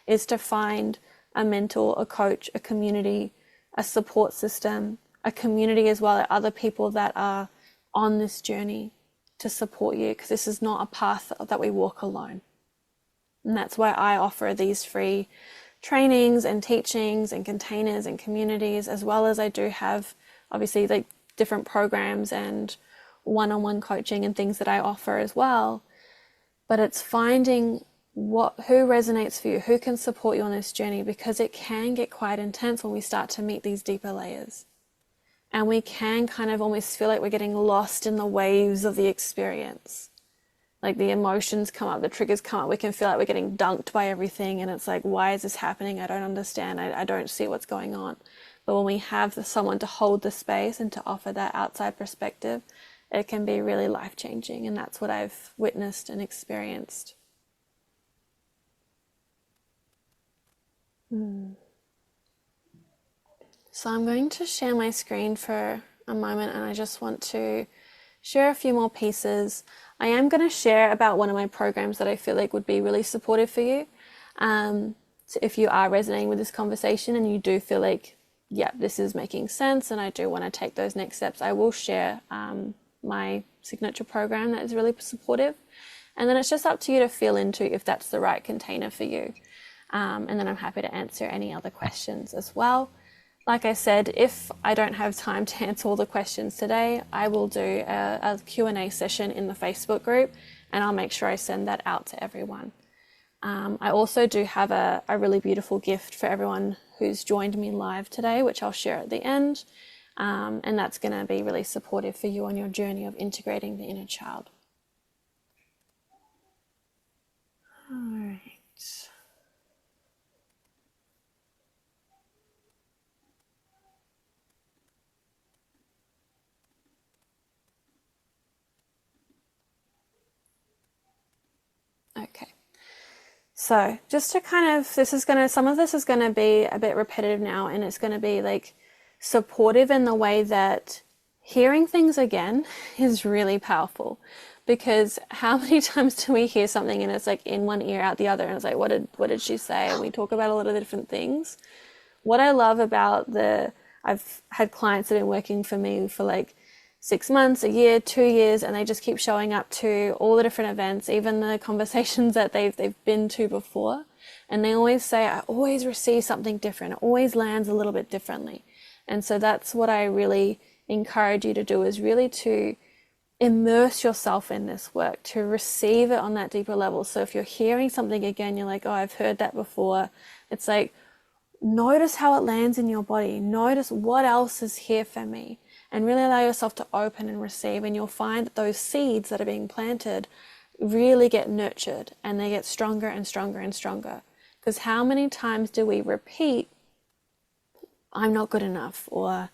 is to find a mentor, a coach, a community, a support system, a community as well, other people that are on this journey to support you, because this is not a path that we walk alone. And that's why I offer these free trainings and teachings and containers and communities, as well as I do have obviously like different programs and one-on-one coaching and things that I offer as well. But it's finding who resonates for you, who can support you on this journey, because it can get quite intense when we start to meet these deeper layers. And we can kind of almost feel like we're getting lost in the waves of the experience. Like the emotions come up, the triggers come up, we can feel like we're getting dunked by everything, and it's like, why is this happening? I don't understand, I don't see what's going on. But when we have someone to hold the space and to offer that outside perspective, it can be really life-changing, and that's what I've witnessed and experienced. So I'm going to share my screen for a moment, and I just want to share a few more pieces. I am going to share about one of my programs that I feel like would be really supportive for you. So if you are resonating with this conversation and you do feel like, yeah, this is making sense and I do want to take those next steps, I will share my signature program that is really supportive. And then it's just up to you to feel into if that's the right container for you. And then I'm happy to answer any other questions as well. Like I said, if I don't have time to answer all the questions today, I will do a Q&A session in the Facebook group, and I'll make sure I send that out to everyone. I also do have a really beautiful gift for everyone who's joined me live today, which I'll share at the end. And that's going to be really supportive for you on your journey of integrating the inner child. All right. Okay. So just to kind of, some of this is going to be a bit repetitive now, and it's going to be like supportive in the way that hearing things again is really powerful. Because how many times do we hear something and it's like in one ear out the other, and it's like, what did she say? And we talk about a lot of the different things. What I love about I've had clients that have been working for me for like 6 months, a year, 2 years, and they just keep showing up to all the different events, even the conversations that they've been to before. And they always say, I always receive something different. It always lands a little bit differently. And so that's what I really encourage you to do, is really to immerse yourself in this work, to receive it on that deeper level. So if you're hearing something again, you're like, oh, I've heard that before. It's like, notice how it lands in your body. Notice what else is here for me. And really allow yourself to open and receive. And you'll find that those seeds that are being planted really get nurtured, and they get stronger and stronger and stronger. Because how many times do we repeat, I'm not good enough, or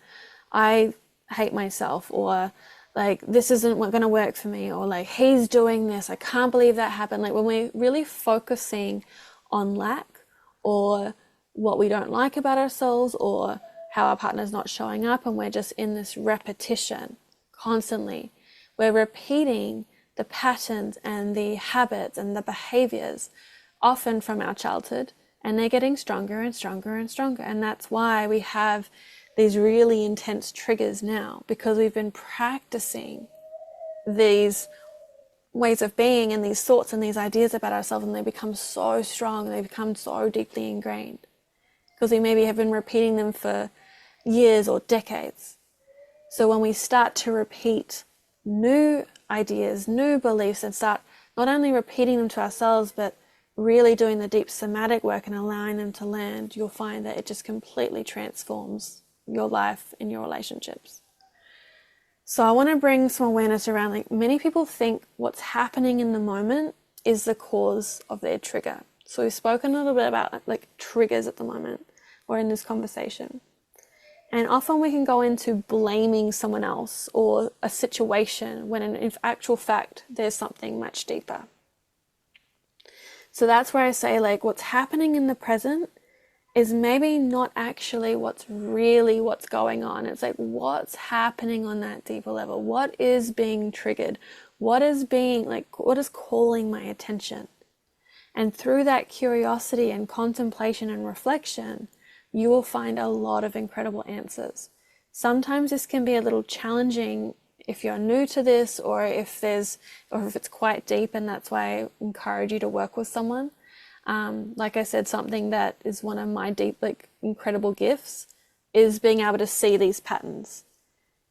I hate myself, or like, this isn't going to work for me, or like, he's doing this, I can't believe that happened. Like, when we're really focusing on lack, or what we don't like about ourselves, or how our partner's not showing up, and we're just in this repetition constantly, we're repeating the patterns and the habits and the behaviors, often from our childhood, and they're getting stronger and stronger and stronger. And that's why we have these really intense triggers now, because we've been practicing these ways of being and these thoughts and these ideas about ourselves, and they become so strong, they become so deeply ingrained because we maybe have been repeating them for years or decades. So when we start to repeat new ideas, new beliefs, and start not only repeating them to ourselves, but really doing the deep somatic work and allowing them to land, you'll find that it just completely transforms your life and your relationships. So I want to bring some awareness around, like, many people think what's happening in the moment is the cause of their trigger. So we've spoken a little bit about like triggers at the moment or in this conversation. And often we can go into blaming someone else or a situation when in actual fact there's something much deeper. So that's where I say, like, what's happening in the present is maybe not actually what's going on. It's like, what's happening on that deeper level? What is being triggered? What is calling my attention? And through that curiosity and contemplation and reflection, you will find a lot of incredible answers. Sometimes this can be a little challenging if you're new to this, or if it's quite deep, and that's why I encourage you to work with someone. Like I said, something that is one of my deep, incredible gifts is being able to see these patterns.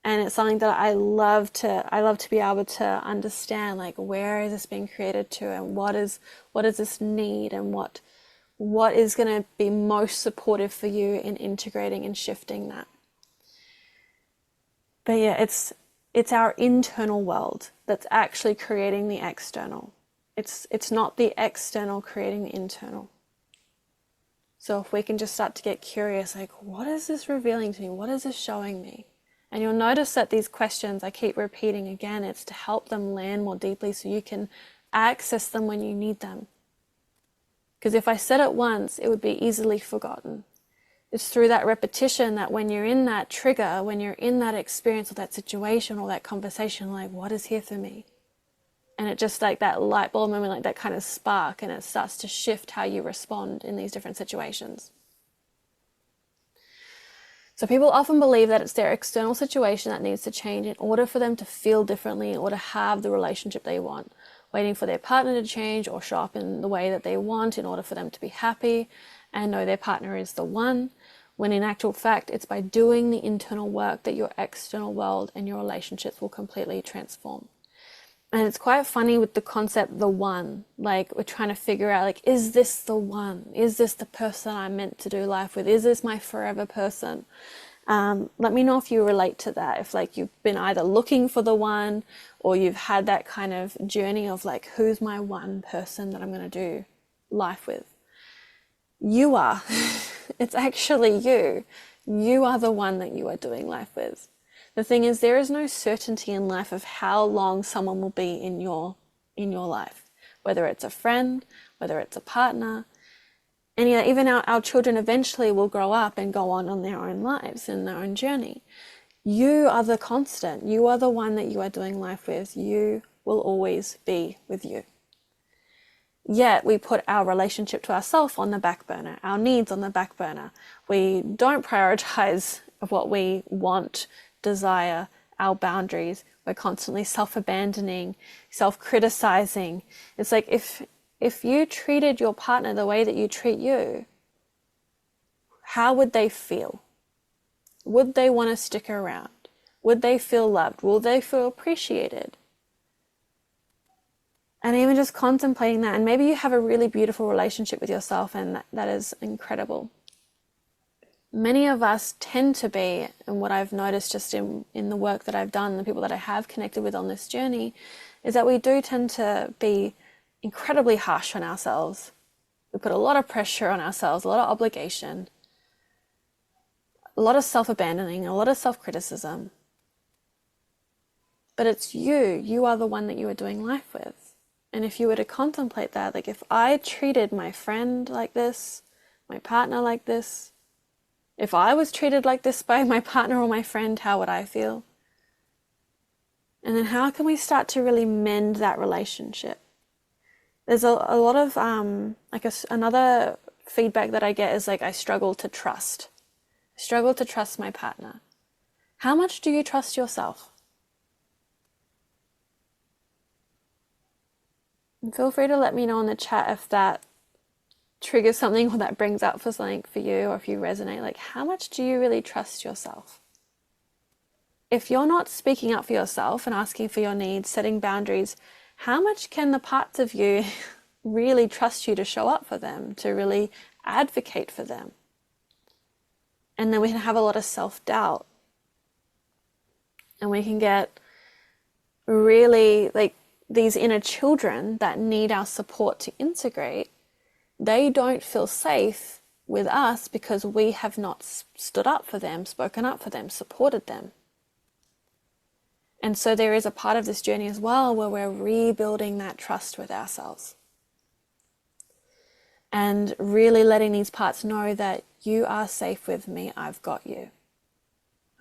And it's something that I love to be able to understand, like, where is this being created to, and what does this need, and what is going to be most supportive for you in integrating and shifting that. But yeah, it's our internal world that's actually creating the external. It's not the external creating the internal. So if we can just start to get curious, like, what is this revealing to me? What is this showing me? And you'll notice that these questions I keep repeating again, it's to help them land more deeply so you can access them when you need them. Because if I said it once, it would be easily forgotten. It's through that repetition that when you're in that trigger, when you're in that experience or that situation or that conversation, like, what is here for me? And it just, like that light bulb moment, like that kind of spark, and it starts to shift how you respond in these different situations. So people often believe that it's their external situation that needs to change in order for them to feel differently or to have the relationship they want, waiting for their partner to change or show up in the way that they want in order for them to be happy and know their partner is the one, when in actual fact, it's by doing the internal work that your external world and your relationships will completely transform. And it's quite funny with the concept, the one, like, we're trying to figure out, like, is this the one? Is this the person I'm meant to do life with? Is this my forever person? Let me know if you relate to that. If, like, you've been either looking for the one, or you've had that kind of journey of, like, who's my one person that I'm going to do life with? You are. It's actually you. You are the one that you are doing life with. The thing is, there is no certainty in life of how long someone will be in your life, whether it's a friend, whether it's a partner. And yeah, even our children eventually will grow up and go on their own lives and their own journey. You are the constant. You are the one that you are doing life with. You will always be with you. Yet we put our relationship to ourselves on the back burner, our needs on the back burner. We don't prioritize what we want, desire, our boundaries. We're constantly self-abandoning, self-criticizing. It's like, if you treated your partner the way that you treat you, how would they feel? Would they want to stick around? Would they feel loved? Will they feel appreciated? And even just contemplating that, and maybe you have a really beautiful relationship with yourself, and that is incredible. Many of us tend to be, and what I've noticed just in the work that I've done, the people that I have connected with on this journey, is that we do tend to be incredibly harsh on ourselves. We put a lot of pressure on ourselves, a lot of obligation, a lot of self-abandoning, a lot of self-criticism. But it's you are the one that you are doing life with. And if you were to contemplate that, like, if I treated my friend like this, my partner like this, if I was treated like this by my partner or my friend, how would I feel? And then how can we start to really mend that relationship? There's a lot of, another feedback that I get is, like, I struggle to trust. I struggle to trust my partner. How much do you trust yourself? And feel free to let me know in the chat if that triggers something or that brings up for something for you, or if you resonate. Like, how much do you really trust yourself? If you're not speaking up for yourself and asking for your needs, setting boundaries, how much can the parts of you really trust you to show up for them, to really advocate for them? And then we can have a lot of self-doubt. And we can get really, like, these inner children that need our support to integrate, they don't feel safe with us because we have not stood up for them, spoken up for them, supported them. And so there is a part of this journey as well where we're rebuilding that trust with ourselves. And really letting these parts know that you are safe with me, I've got you.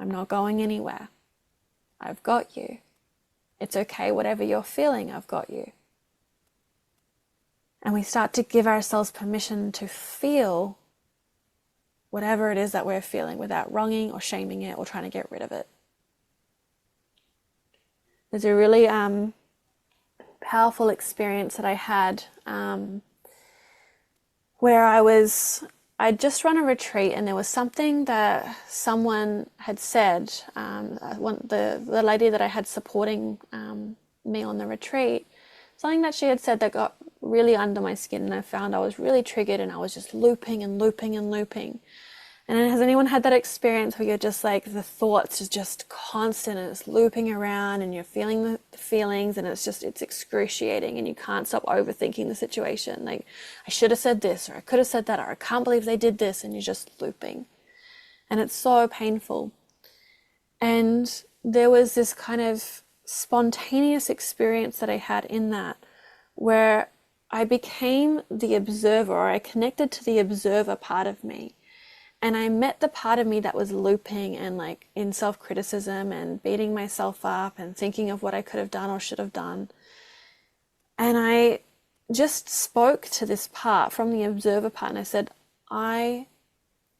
I'm not going anywhere. I've got you. It's okay, whatever you're feeling, I've got you. And we start to give ourselves permission to feel whatever it is that we're feeling without wronging or shaming it or trying to get rid of it. There's a really powerful experience that I had where I'd just run a retreat, and there was something that someone had said, the lady that I had supporting me on the retreat, something that she had said that got really under my skin, and I found I was really triggered, and I was just looping and looping and looping. And has anyone had that experience where you're just like, the thoughts is just constant and it's looping around and you're feeling the feelings and it's excruciating and you can't stop overthinking the situation? Like, I should have said this, or I could have said that, or I can't believe they did this, and you're just looping. And it's so painful. And there was this kind of spontaneous experience that I had in that, where I became the observer, or I connected to the observer part of me. And I met the part of me that was looping and like in self-criticism and beating myself up and thinking of what I could have done or should have done. And I just spoke to this part from the observer part, and I said, I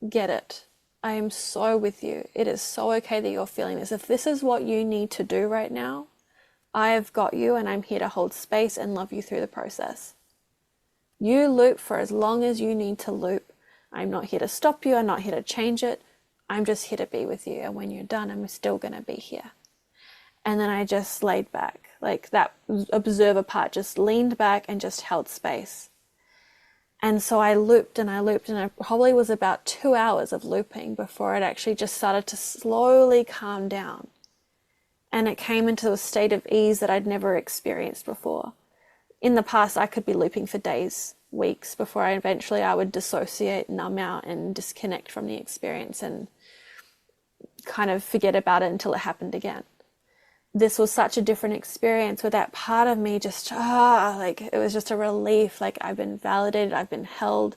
get it. I am so with you. It is so okay that you're feeling this. If this is what you need to do right now, I have got you, and I'm here to hold space and love you through the process. You loop for as long as you need to loop. I'm not here to stop you. I'm not here to change it. I'm just here to be with you. And when you're done, I'm still going to be here. And then I just laid back. Like, that observer part just leaned back and just held space. And so I looped and I looped, and it probably was about 2 hours of looping before it actually just started to slowly calm down. And it came into a state of ease that I'd never experienced before. In the past, I could be looping for days, weeks, before I would dissociate, numb out, and disconnect from the experience and kind of forget about it until it happened again. This was such a different experience, where that part of me just, like, it was just a relief. Like, I've been validated, I've been held,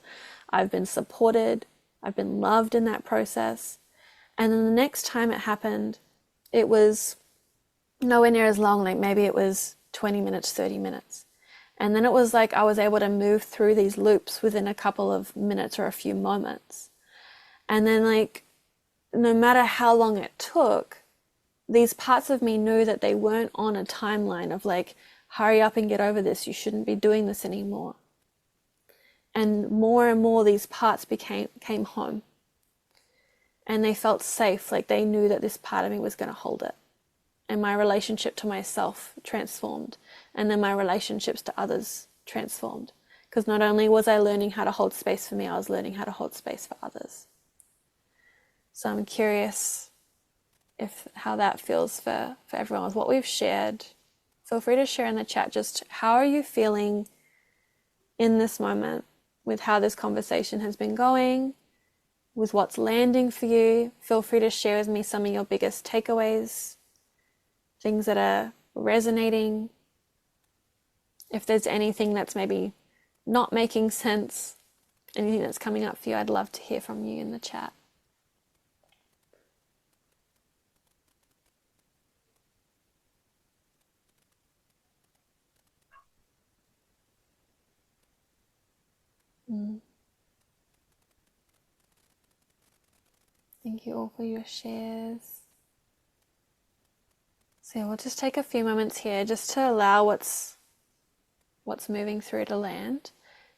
I've been supported, I've been loved in that process. And then the next time it happened, it was nowhere near as long. Like, maybe it was 20 minutes, 30 minutes. And then it was like I was able to move through these loops within a couple of minutes or a few moments. And then, like, no matter how long it took, these parts of me knew that they weren't on a timeline of like, hurry up and get over this, you shouldn't be doing this anymore. And more these parts came home. And they felt safe, like they knew that this part of me was going to hold it. And my relationship to myself transformed. And then my relationships to others transformed. Because not only was I learning how to hold space for me, I was learning how to hold space for others. So I'm curious how that feels for everyone with what we've shared. Feel free to share in the chat just how are you feeling in this moment with how this conversation has been going, with what's landing for you. Feel free to share with me some of your biggest takeaways, things that are resonating. If there's anything that's maybe not making sense, anything that's coming up for you, I'd love to hear from you in the chat. Thank you all for your shares. So we'll just take a few moments here just to allow what's what's moving through to land.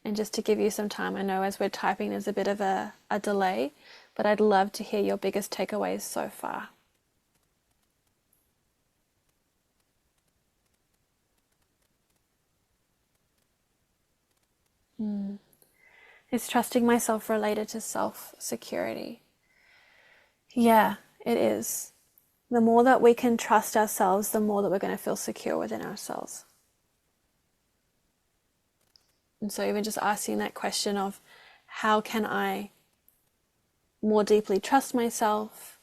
And just to give you some time, I know as we're typing there's a bit of a delay, but I'd love to hear your biggest takeaways so far. Is trusting myself related to self-security? Yeah, it is. The more that we can trust ourselves, the more that we're going to feel secure within ourselves. And so even just asking that question of how can I more deeply trust myself?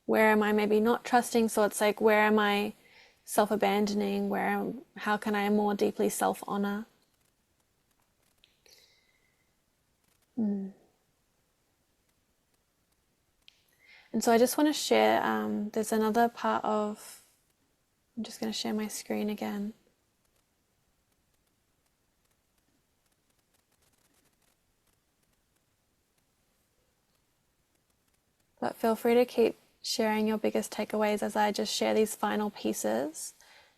Where am I maybe not trusting? So it's like, where am I self-abandoning? How can I more deeply self-honor? And so I just want to share, there's another part of, I'm just going to share my screen again. But feel free to keep sharing your biggest takeaways as I just share these final pieces.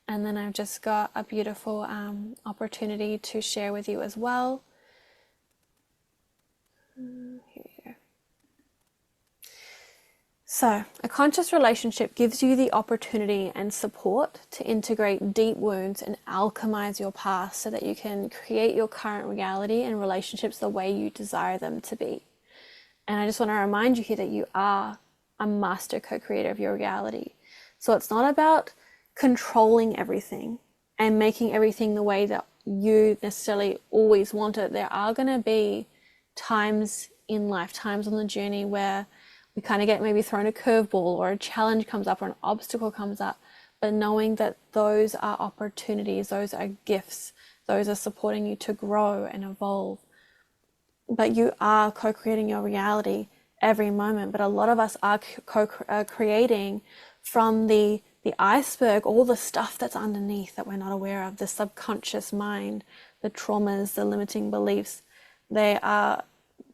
And then I've just got a beautiful opportunity to share with you as well. Here we go. So, a conscious relationship gives you the opportunity and support to integrate deep wounds and alchemize your past so that you can create your current reality and relationships the way you desire them to be. And I just want to remind you here that you are a master co-creator of your reality. So it's not about controlling everything and making everything the way that you necessarily always want it. There are going to be times in life, times on the journey where we kind of get maybe thrown a curveball or a challenge comes up or an obstacle comes up, but knowing that those are opportunities, those are gifts, those are supporting you to grow and evolve. But you are co-creating your reality every moment. But a lot of us are creating from the iceberg, all the stuff that's underneath that we're not aware of, the subconscious mind, the traumas, the limiting beliefs. They are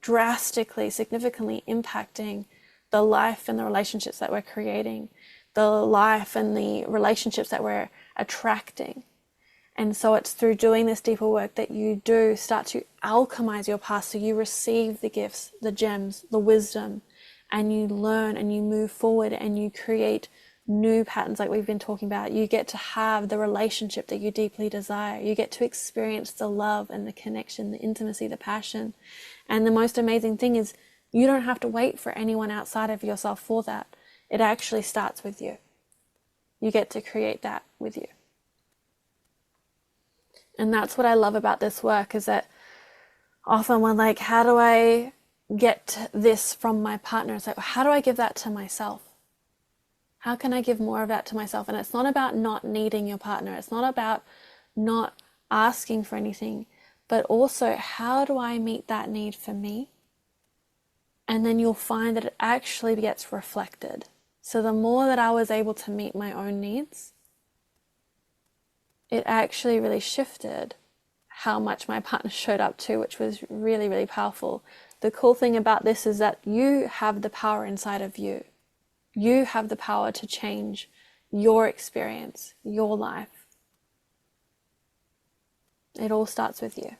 drastically, significantly impacting the life and the relationships that we're creating, the life and the relationships that we're attracting. And so it's through doing this deeper work that you do start to alchemize your past. So you receive the gifts, the gems, the wisdom, and you learn and you move forward and you create new patterns like we've been talking about. You get to have the relationship that you deeply desire. You get to experience the love and the connection, the intimacy, the passion. And the most amazing thing is you don't have to wait for anyone outside of yourself for that. It actually starts with you. You get to create that with you. And that's what I love about this work, is that often we're like, how do I get this from my partner? It's like, how do I give that to myself? How can I give more of that to myself? And it's not about not needing your partner. It's not about not asking for anything, but also how do I meet that need for me? And then you'll find that it actually gets reflected. So the more that I was able to meet my own needs, it actually really shifted how much my partner showed up too, which was really, really powerful. The cool thing about this is that you have the power inside of you. You have the power to change your experience, your life. It all starts with you.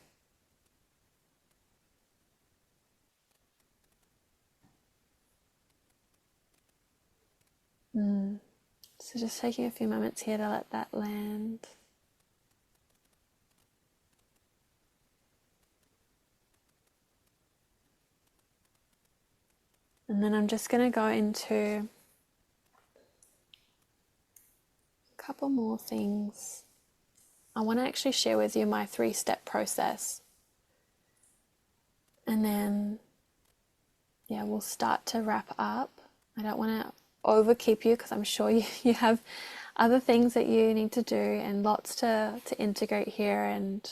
So just taking a few moments here to let that land. And then I'm just going to go into a couple more things. I want to actually share with you my 3-step process. And then, we'll start to wrap up. I don't want to overkeep you because I'm sure you have other things that you need to do and lots to integrate here. And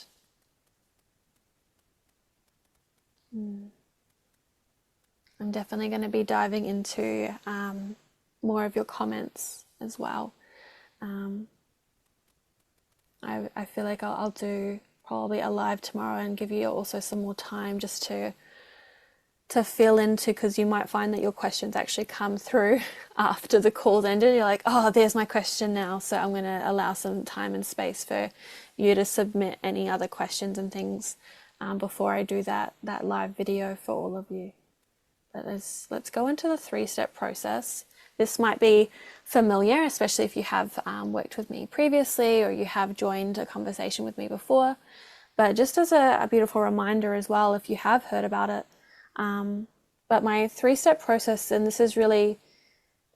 I'm definitely going to be diving into more of your comments as well. I feel like I'll do probably a live tomorrow and give you also some more time just to to feel into, because you might find that your questions actually come through after the call's ended. You're like, oh, there's my question now. So I'm going to allow some time and space for you to submit any other questions and things before I do that live video for all of you. But let's go into the 3-step process. This might be familiar, especially if you have worked with me previously or you have joined a conversation with me before. But just as a beautiful reminder as well, if you have heard about it. But my 3-step process, and this is really,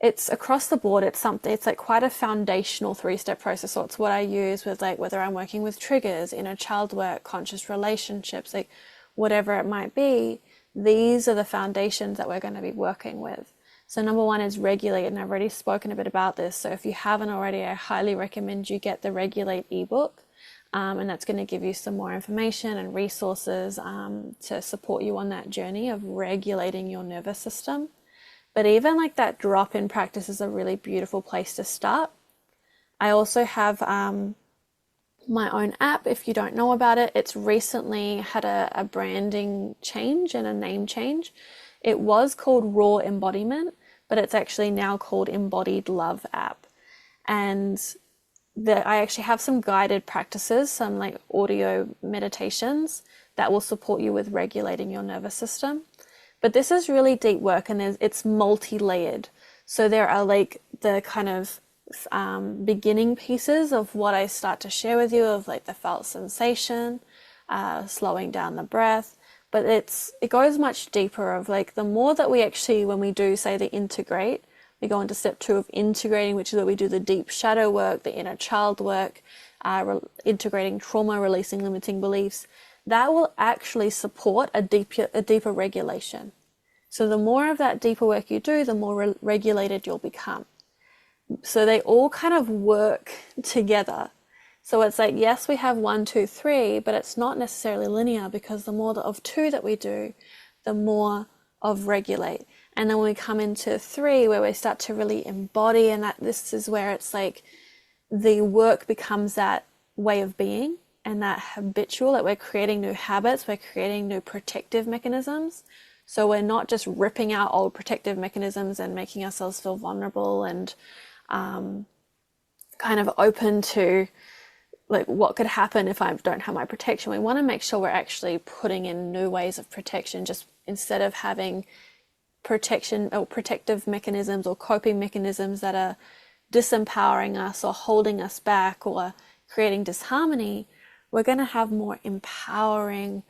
it's across the board. It's like quite a foundational 3-step process. So it's what I use with, like, whether I'm working with triggers, inner child work, conscious relationships, like whatever it might be. These are the foundations that we're going to be working with. So number 1 is regulate, and I've already spoken a bit about this. So if you haven't already, I highly recommend you get the Regulate ebook. And that's going to give you some more information and resources to support you on that journey of regulating your nervous system. But even like that drop-in practice is a really beautiful place to start. I also have my own app. If you don't know about it, it's recently had a branding change and a name change. It was called Raw Embodiment, but it's actually now called Embodied Love app. And I actually have some guided practices, some like audio meditations that will support you with regulating your nervous system. But this is really deep work, and it's multi-layered. So there are like the kind of beginning pieces of what I start to share with you, of like the felt sensation, slowing down the breath. But it goes much deeper, of like the more that we actually, when we do say the integrate, we go into step 2 of integrating, which is where we do the deep shadow work, the inner child work, integrating trauma, releasing limiting beliefs. That will actually support a deeper regulation. So the more of that deeper work you do, the more regulated you'll become. So they all kind of work together. So it's like, yes, we have 1, 2, 3, but it's not necessarily linear, because the more of 2 that we do, the more of regulate. And then when we come into 3, where we start to really embody, and that this is where it's like the work becomes that way of being and that habitual, that we're creating new habits, we're creating new protective mechanisms. So we're not just ripping out old protective mechanisms and making ourselves feel vulnerable and kind of open to like what could happen if I don't have my protection. We want to make sure we're actually putting in new ways of protection, just instead of having protection or protective mechanisms or coping mechanisms that are disempowering us or holding us back or creating disharmony. We're going to have more empowering,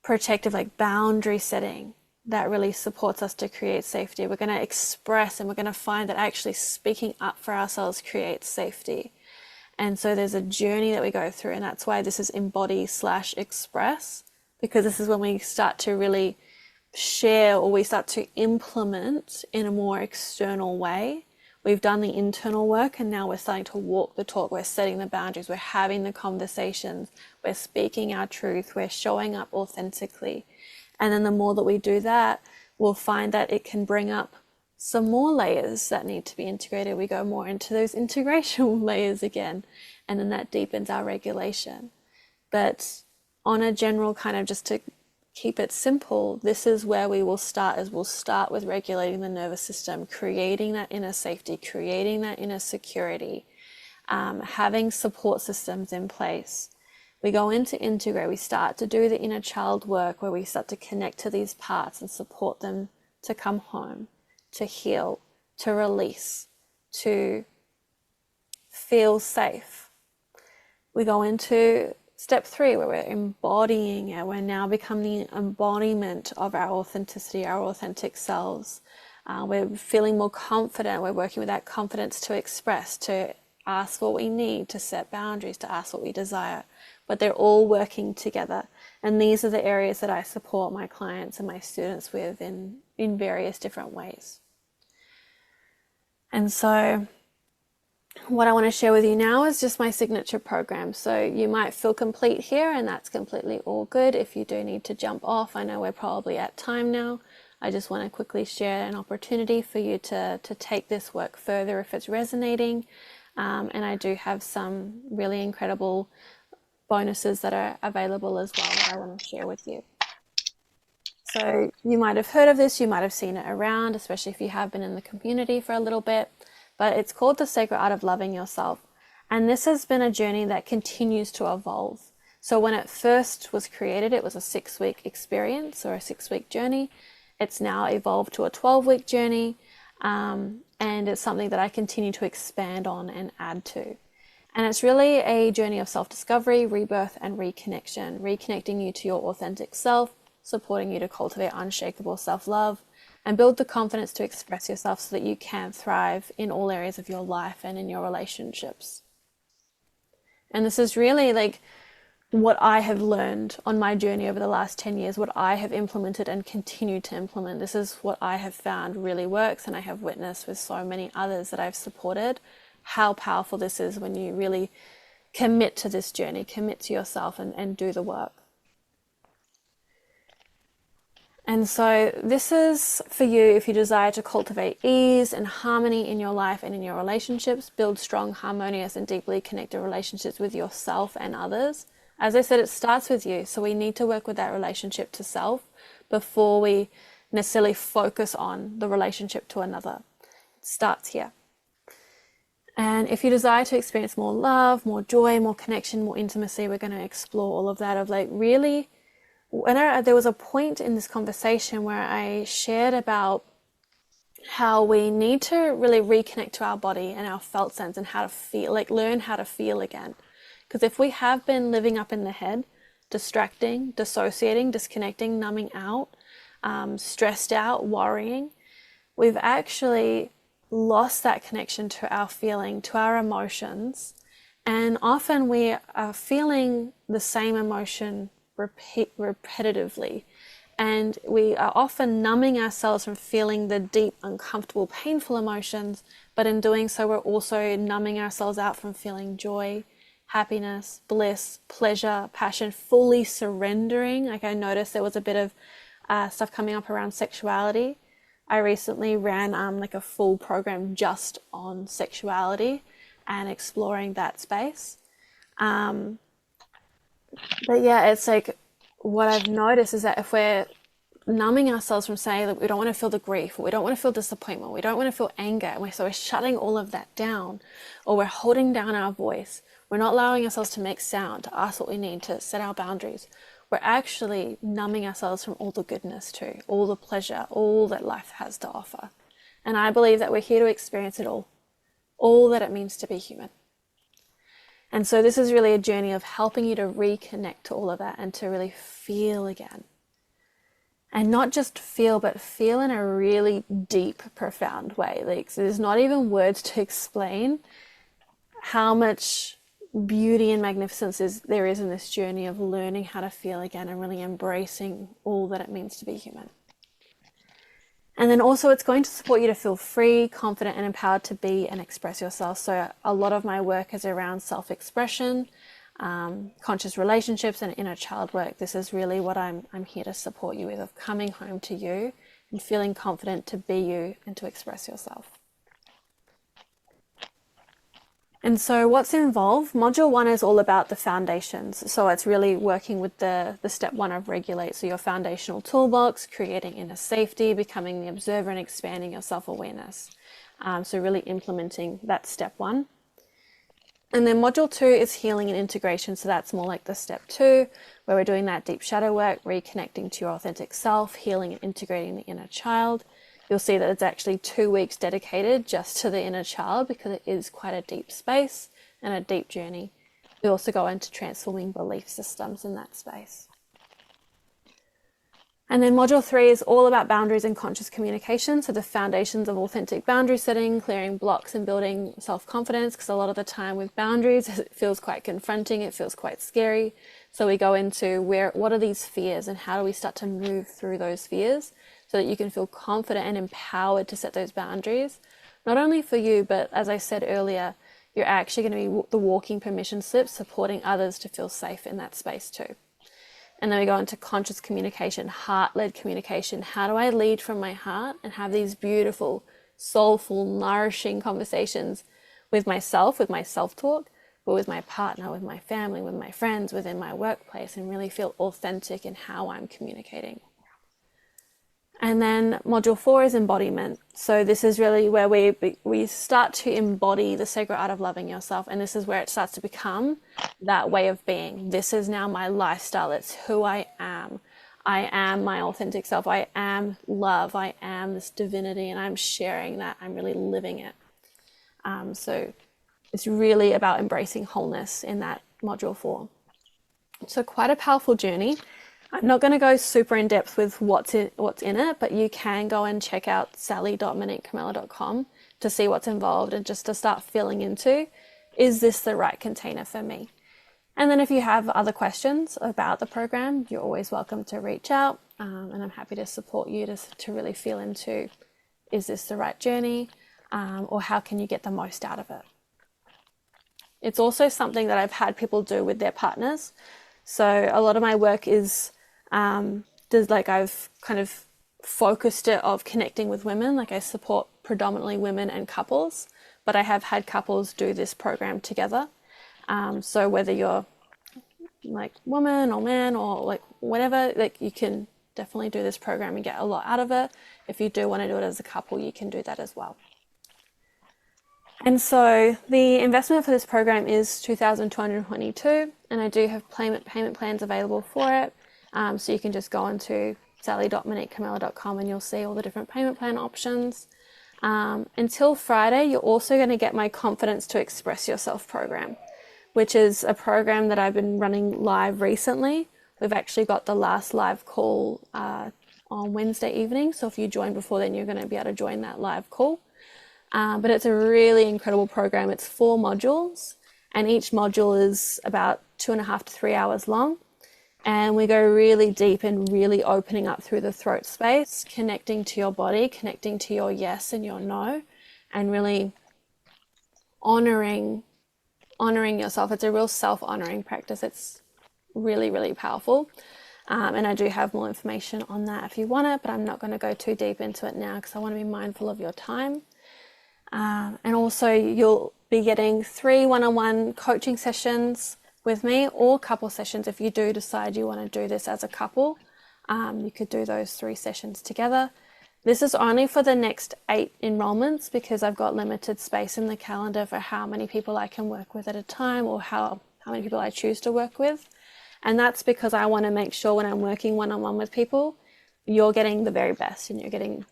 protective, like boundary setting that really supports us to create safety. We're going to express, and we're going to find that actually speaking up for ourselves creates safety. And so there's a journey that we go through, and that's why this is embody/express, because this is when we start to really share, or we start to implement in a more external way. We've done the internal work, and now we're starting to walk the talk. We're setting the boundaries, we're having the conversations, we're speaking our truth, we're showing up authentically. And then the more that we do that, we'll find that it can bring up some more layers that need to be integrated. We go more into those integration layers again, and then that deepens our regulation. But on a general kind of, just to keep it simple, this is where we will start, as we'll start with regulating the nervous system, creating that inner safety, creating that inner security, having support systems in place. We go into integrate, we start to do the inner child work, where we start to connect to these parts and support them to come home, to heal, to release, to feel safe. We go into step 3, where we're embodying it. We're now becoming the embodiment of our authenticity, our authentic selves. We're feeling more confident. We're working with that confidence to express, to ask what we need, to set boundaries, to ask what we desire. But they're all working together. And these are the areas that I support my clients and my students with in various different ways. And so what I want to share with you now is just my signature program. So you might feel complete here, and that's completely all good. If you do need to jump off, I know we're probably at time now. I just want to quickly share an opportunity for you to take this work further if it's resonating. And I do have some really incredible bonuses that are available as well that I want to share with you. So you might have heard of this, you might have seen it around, especially if you have been in the community for a little bit, but it's called the Sacred Art of Loving Yourself. And this has been a journey that continues to evolve. So when it first was created, it was a 6-week experience or a 6-week journey. It's now evolved to a 12-week journey, and it's something that I continue to expand on and add to. And it's really a journey of self-discovery, rebirth, and reconnection, reconnecting you to your authentic self, supporting you to cultivate unshakable self-love, and build the confidence to express yourself so that you can thrive in all areas of your life and in your relationships. And this is really like what I have learned on my journey over the last 10 years, what I have implemented and continue to implement. This is what I have found really works, and I have witnessed with so many others that I've supported how powerful this is when you really commit to this journey, commit to yourself and do the work. And so this is for you if you desire to cultivate ease and harmony in your life and in your relationships, build strong, harmonious, and deeply connected relationships with yourself and others. As I said, it starts with you. So we need to work with that relationship to self before we necessarily focus on the relationship to another. It starts here. And if you desire to experience more love, more joy, more connection, more intimacy, we're going to explore all of that of like really... There was a point in this conversation where I shared about how we need to really reconnect to our body and our felt sense and how to feel, like learn how to feel again. Because if we have been living up in the head, distracting, dissociating, disconnecting, numbing out, stressed out, worrying, we've actually lost that connection to our feeling, to our emotions. And often we are feeling the same emotion repetitively, and we are often numbing ourselves from feeling the deep, uncomfortable, painful emotions, but in doing so we're also numbing ourselves out from feeling joy, happiness, bliss, pleasure, passion, fully surrendering. Like I noticed there was a bit of stuff coming up around sexuality. I recently ran like a full program just on sexuality and exploring that space. But yeah, it's like what I've noticed is that if we're numbing ourselves from saying that we don't want to feel the grief, or we don't want to feel disappointment, we don't want to feel anger, and so we're shutting all of that down, or we're holding down our voice, we're not allowing ourselves to make sound, to ask what we need, to set our boundaries, we're actually numbing ourselves from all the goodness too, all the pleasure, all that life has to offer. And I believe that we're here to experience it all that it means to be human. And so this is really a journey of helping you to reconnect to all of that and to really feel again. And not just feel, but feel in a really deep, profound way. Like, so there's not even words to explain how much beauty and magnificence there is in this journey of learning how to feel again and really embracing all that it means to be human. And then also it's going to support you to feel free, confident, and empowered to be and express yourself. So a lot of my work is around self-expression, conscious relationships, and inner child work. This is really what I'm here to support you with, of coming home to you and feeling confident to be you and to express yourself. And so what's involved? Module 1 is all about the foundations. So it's really working with the step 1 of regulate. So your foundational toolbox, creating inner safety, becoming the observer, and expanding your self-awareness. So really implementing that step 1. And then module 2 is healing and integration. So that's more like the step 2, where we're doing that deep shadow work, reconnecting to your authentic self, healing and integrating the inner child. You'll see that it's actually 2 weeks dedicated just to the inner child because it is quite a deep space and a deep journey. We also go into transforming belief systems in that space. And then module 3 is all about boundaries and conscious communication. So the foundations of authentic boundary setting, clearing blocks and building self-confidence, because a lot of the time with boundaries, it feels quite confronting, it feels quite scary. So we go into what are these fears and how do we start to move through those fears so that you can feel confident and empowered to set those boundaries. Not only for you, but as I said earlier, you're actually going to be the walking permission slip, supporting others to feel safe in that space too. And then we go into conscious communication, heart-led communication. How do I lead from my heart and have these beautiful, soulful, nourishing conversations with myself, with my self-talk, but with my partner, with my family, with my friends, within my workplace, and really feel authentic in how I'm communicating. And then module 4 is embodiment. So this is really where we start to embody the sacred art of loving yourself. And this is where it starts to become that way of being. This is now my lifestyle. It's who I am. I am my authentic self. I am love. I am this divinity, and I'm sharing that. I'm really living it. So it's really about embracing wholeness in that module 4. So quite a powerful journey. I'm not going to go super in depth with what's in it, but you can go and check out sally.moniquecamilla.com to see what's involved and just to start feeling into, is this the right container for me? And then if you have other questions about the program, you're always welcome to reach out, and I'm happy to support you to really feel into, is this the right journey, or how can you get the most out of it? It's also something that I've had people do with their partners. So a lot of my work is, I've kind of focused it of connecting with women. Like I support predominantly women and couples, but I have had couples do this program together. So whether you're like woman or man or like whatever, like you can definitely do this program and get a lot out of it. If you do want to do it as a couple, you can do that as well. And so the investment for this program is $2,222, and I do have payment plans available for it. So you can just go onto sally.moniquecamilla.com and you'll see all the different payment plan options. Until Friday, you're also going to get my Confidence to Express Yourself program, which is a program that I've been running live recently. We've actually got the last live call on Wednesday evening. So if you join before then, you're going to be able to join that live call. But it's a really incredible program. It's 4 modules, and each module is about 2.5 to 3 hours long. And we go really deep and really opening up through the throat space, connecting to your body, connecting to your yes and your no, and really honoring yourself. It's a real self-honoring practice. It's really, really powerful. And I do have more information on that if you want it, but I'm not going to go too deep into it now because I want to be mindful of your time. And also you'll be getting 3 one-on-one coaching sessions with me, or couple sessions. If you do decide you want to do this as a couple, you could do those 3 sessions together. This is only for the next 8 enrollments because I've got limited space in the calendar for how many people I can work with at a time, or how many people I choose to work with. And that's because I want to make sure when I'm working one-on-one with people, you're getting the very best and you're getting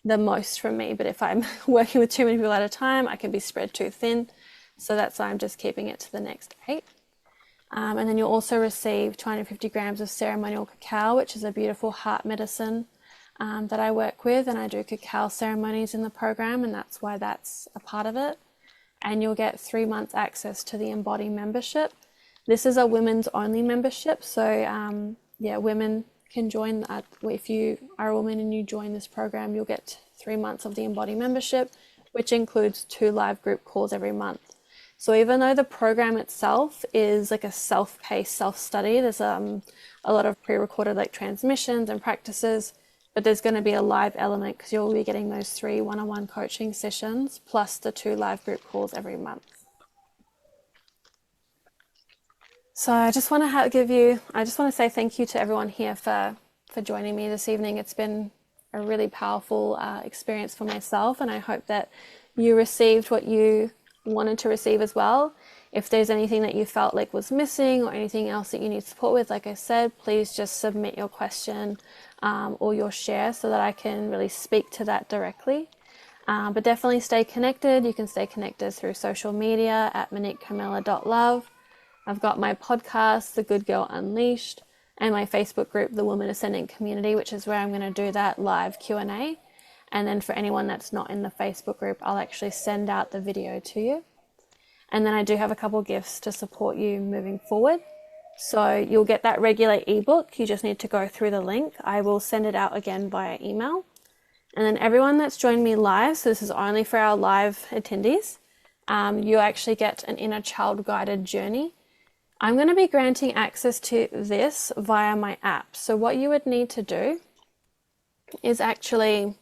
the most from me. But if I'm working with too many people at a time, I can be spread too thin. So that's why I'm just keeping it to the next 8. And then you'll also receive 250 grams of ceremonial cacao, which is a beautiful heart medicine that I work with. And I do cacao ceremonies in the program, and that's why that's a part of it. And you'll get 3 months access to the Embody membership. This is a women's only membership. So women can join. If you are a woman and you join this program, you'll get 3 months of the Embody membership, which includes 2 live group calls every month. So even though the program itself is like a self-paced self-study, there's a lot of pre-recorded like transmissions and practices, but there's going to be a live element because you'll be getting those 3 one-on-one coaching sessions plus the 2 live group calls every month. So I just want to say thank you to everyone here for joining me this evening. It's been a really powerful experience for myself, and I hope that you received what you wanted to receive as well. If there's anything that you felt like was missing or anything else that you need support with, like I said, please just submit your question or your share so that I can really speak to that directly. But definitely stay connected. You can stay connected through social media at moniquecamilla.love. I've got my podcast, The Good Girl Unleashed, and my Facebook group, The Woman Ascendant Community, which is where I'm going to do that live Q&A. And then for anyone that's not in the Facebook group, I'll actually send out the video to you. And then I do have a couple gifts to support you moving forward. So you'll get that regular ebook. You just need to go through the link. I will send it out again via email. And then everyone that's joined me live, so this is only for our live attendees, you actually get an inner child guided journey. I'm going to be granting access to this via my app. So what you would need to do is actually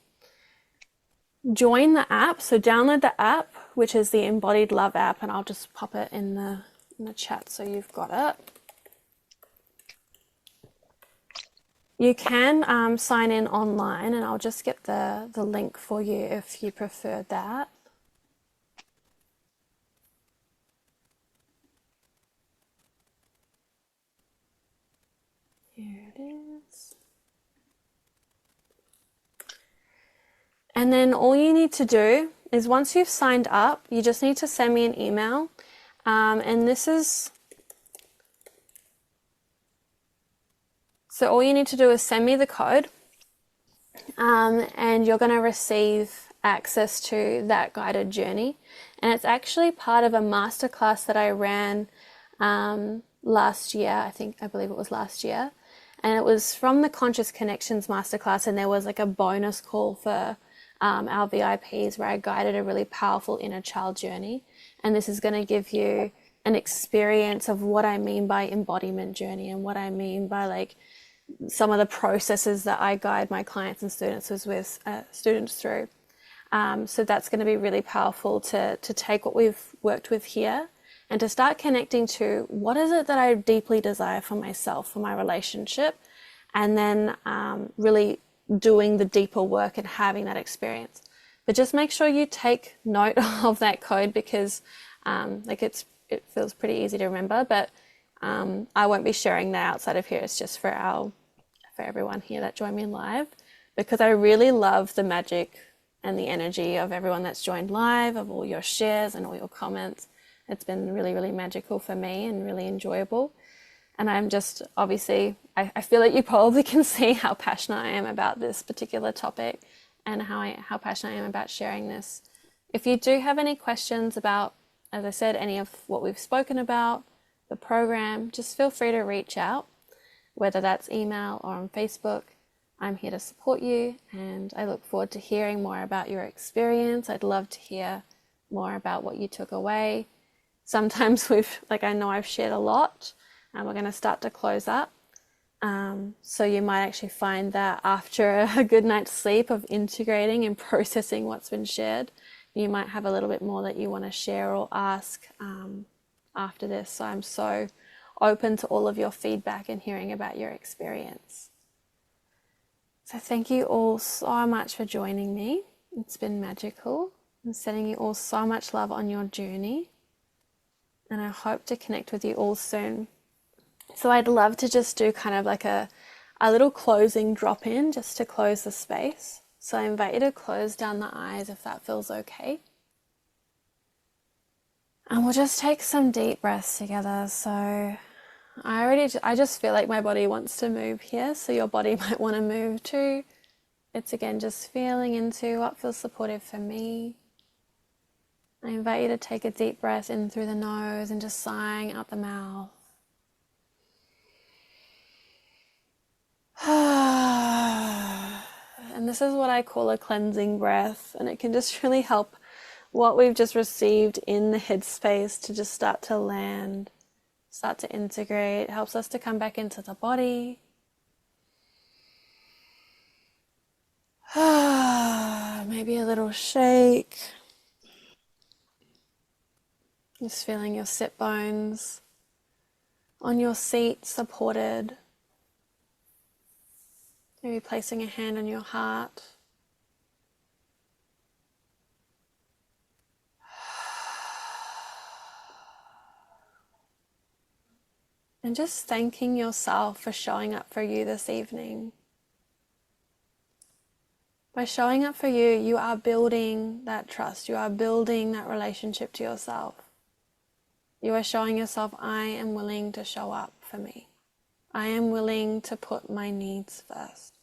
join the app. So download the app, which is the Embodied Love app, and I'll just pop it in the chat so you've got it. You can sign in online, and I'll just get the link for you if you prefer that. Here it is. And then all you need to do is once you've signed up, you just need to send me an email. And this is, so all you need to do is send me the code, and you're going to receive access to that guided journey. And it's actually part of a masterclass that I ran last year. I believe it was last year. And it was from the Conscious Connections masterclass, and there was like a bonus call for our VIPs where I guided a really powerful inner child journey. And this is going to give you an experience of what I mean by embodiment journey and what I mean by like some of the processes that I guide my clients and students through. So that's going to be really powerful to take what we've worked with here and to start connecting to what is it that I deeply desire for myself, for my relationship, and then really doing the deeper work and having that experience. But just make sure you take note of that code because it feels pretty easy to remember, but I won't be sharing that outside of here. It's just for everyone here that joined me live, because I really love the magic and the energy of everyone that's joined live, of all your shares and all your comments. It's been really, really magical for me and really enjoyable. And I'm just, obviously, I feel like you probably can see how passionate I am about this particular topic and how passionate I am about sharing this. If you do have any questions about, as I said, any of what we've spoken about, the program, just feel free to reach out, whether that's email or on Facebook. I'm here to support you, and I look forward to hearing more about your experience. I'd love to hear more about what you took away. Sometimes I know I've shared a lot, and we're going to start to close up. So you might actually find that after a good night's sleep of integrating and processing what's been shared, you might have a little bit more that you want to share or ask after this. So I'm so open to all of your feedback and hearing about your experience. So thank you all so much for joining me. It's been magical. I'm sending you all so much love on your journey, and I hope to connect with you all soon. So I'd love to just do kind of like a little closing drop in just to close the space. So I invite you to close down the eyes if that feels okay. And we'll just take some deep breaths together. So I just feel like my body wants to move here, so your body might want to move too. It's again just feeling into what feels supportive for me. I invite you to take a deep breath in through the nose and just sighing out the mouth. And this is what I call a cleansing breath, and it can just really help what we've just received in the headspace to just start to land, start to integrate. It helps us to come back into the body. Maybe a little shake. Just feeling your sit bones on your seat supported. Maybe placing a hand on your heart. And just thanking yourself for showing up for you this evening. By showing up for you, you are building that trust. You are building that relationship to yourself. You are showing yourself, I am willing to show up for me. I am willing to put my needs first.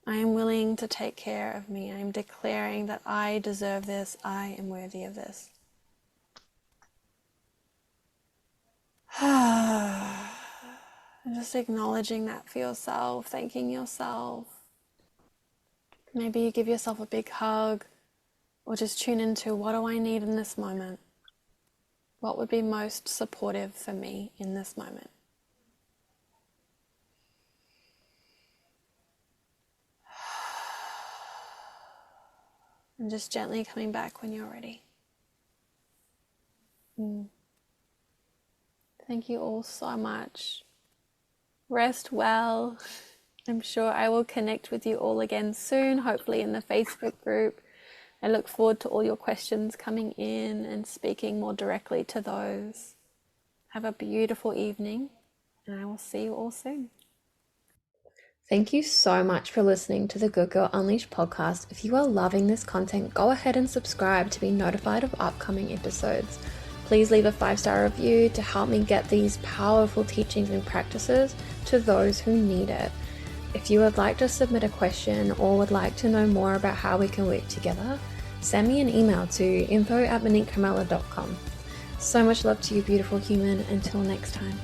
I am willing to take care of me. I am declaring that I deserve this. I am worthy of this. And just acknowledging that for yourself, thanking yourself. Maybe you give yourself a big hug, or just tune into, what do I need in this moment? What would be most supportive for me in this moment? And just gently coming back when you're ready. Thank you all so much. Rest well. I'm sure I will connect with you all again soon, hopefully in the Facebook group. I look forward to all your questions coming in and speaking more directly to those. Have a beautiful evening, and I will see you all soon. Thank you so much for listening to the Good Girl Unleashed podcast. If you are loving this content, go ahead and subscribe to be notified of upcoming episodes. Please leave a 5-star review to help me get these powerful teachings and practices to those who need it. If you would like to submit a question or would like to know more about how we can work together, send me an email to info@moniquecarmela.com. So much love to you, beautiful human. Until next time.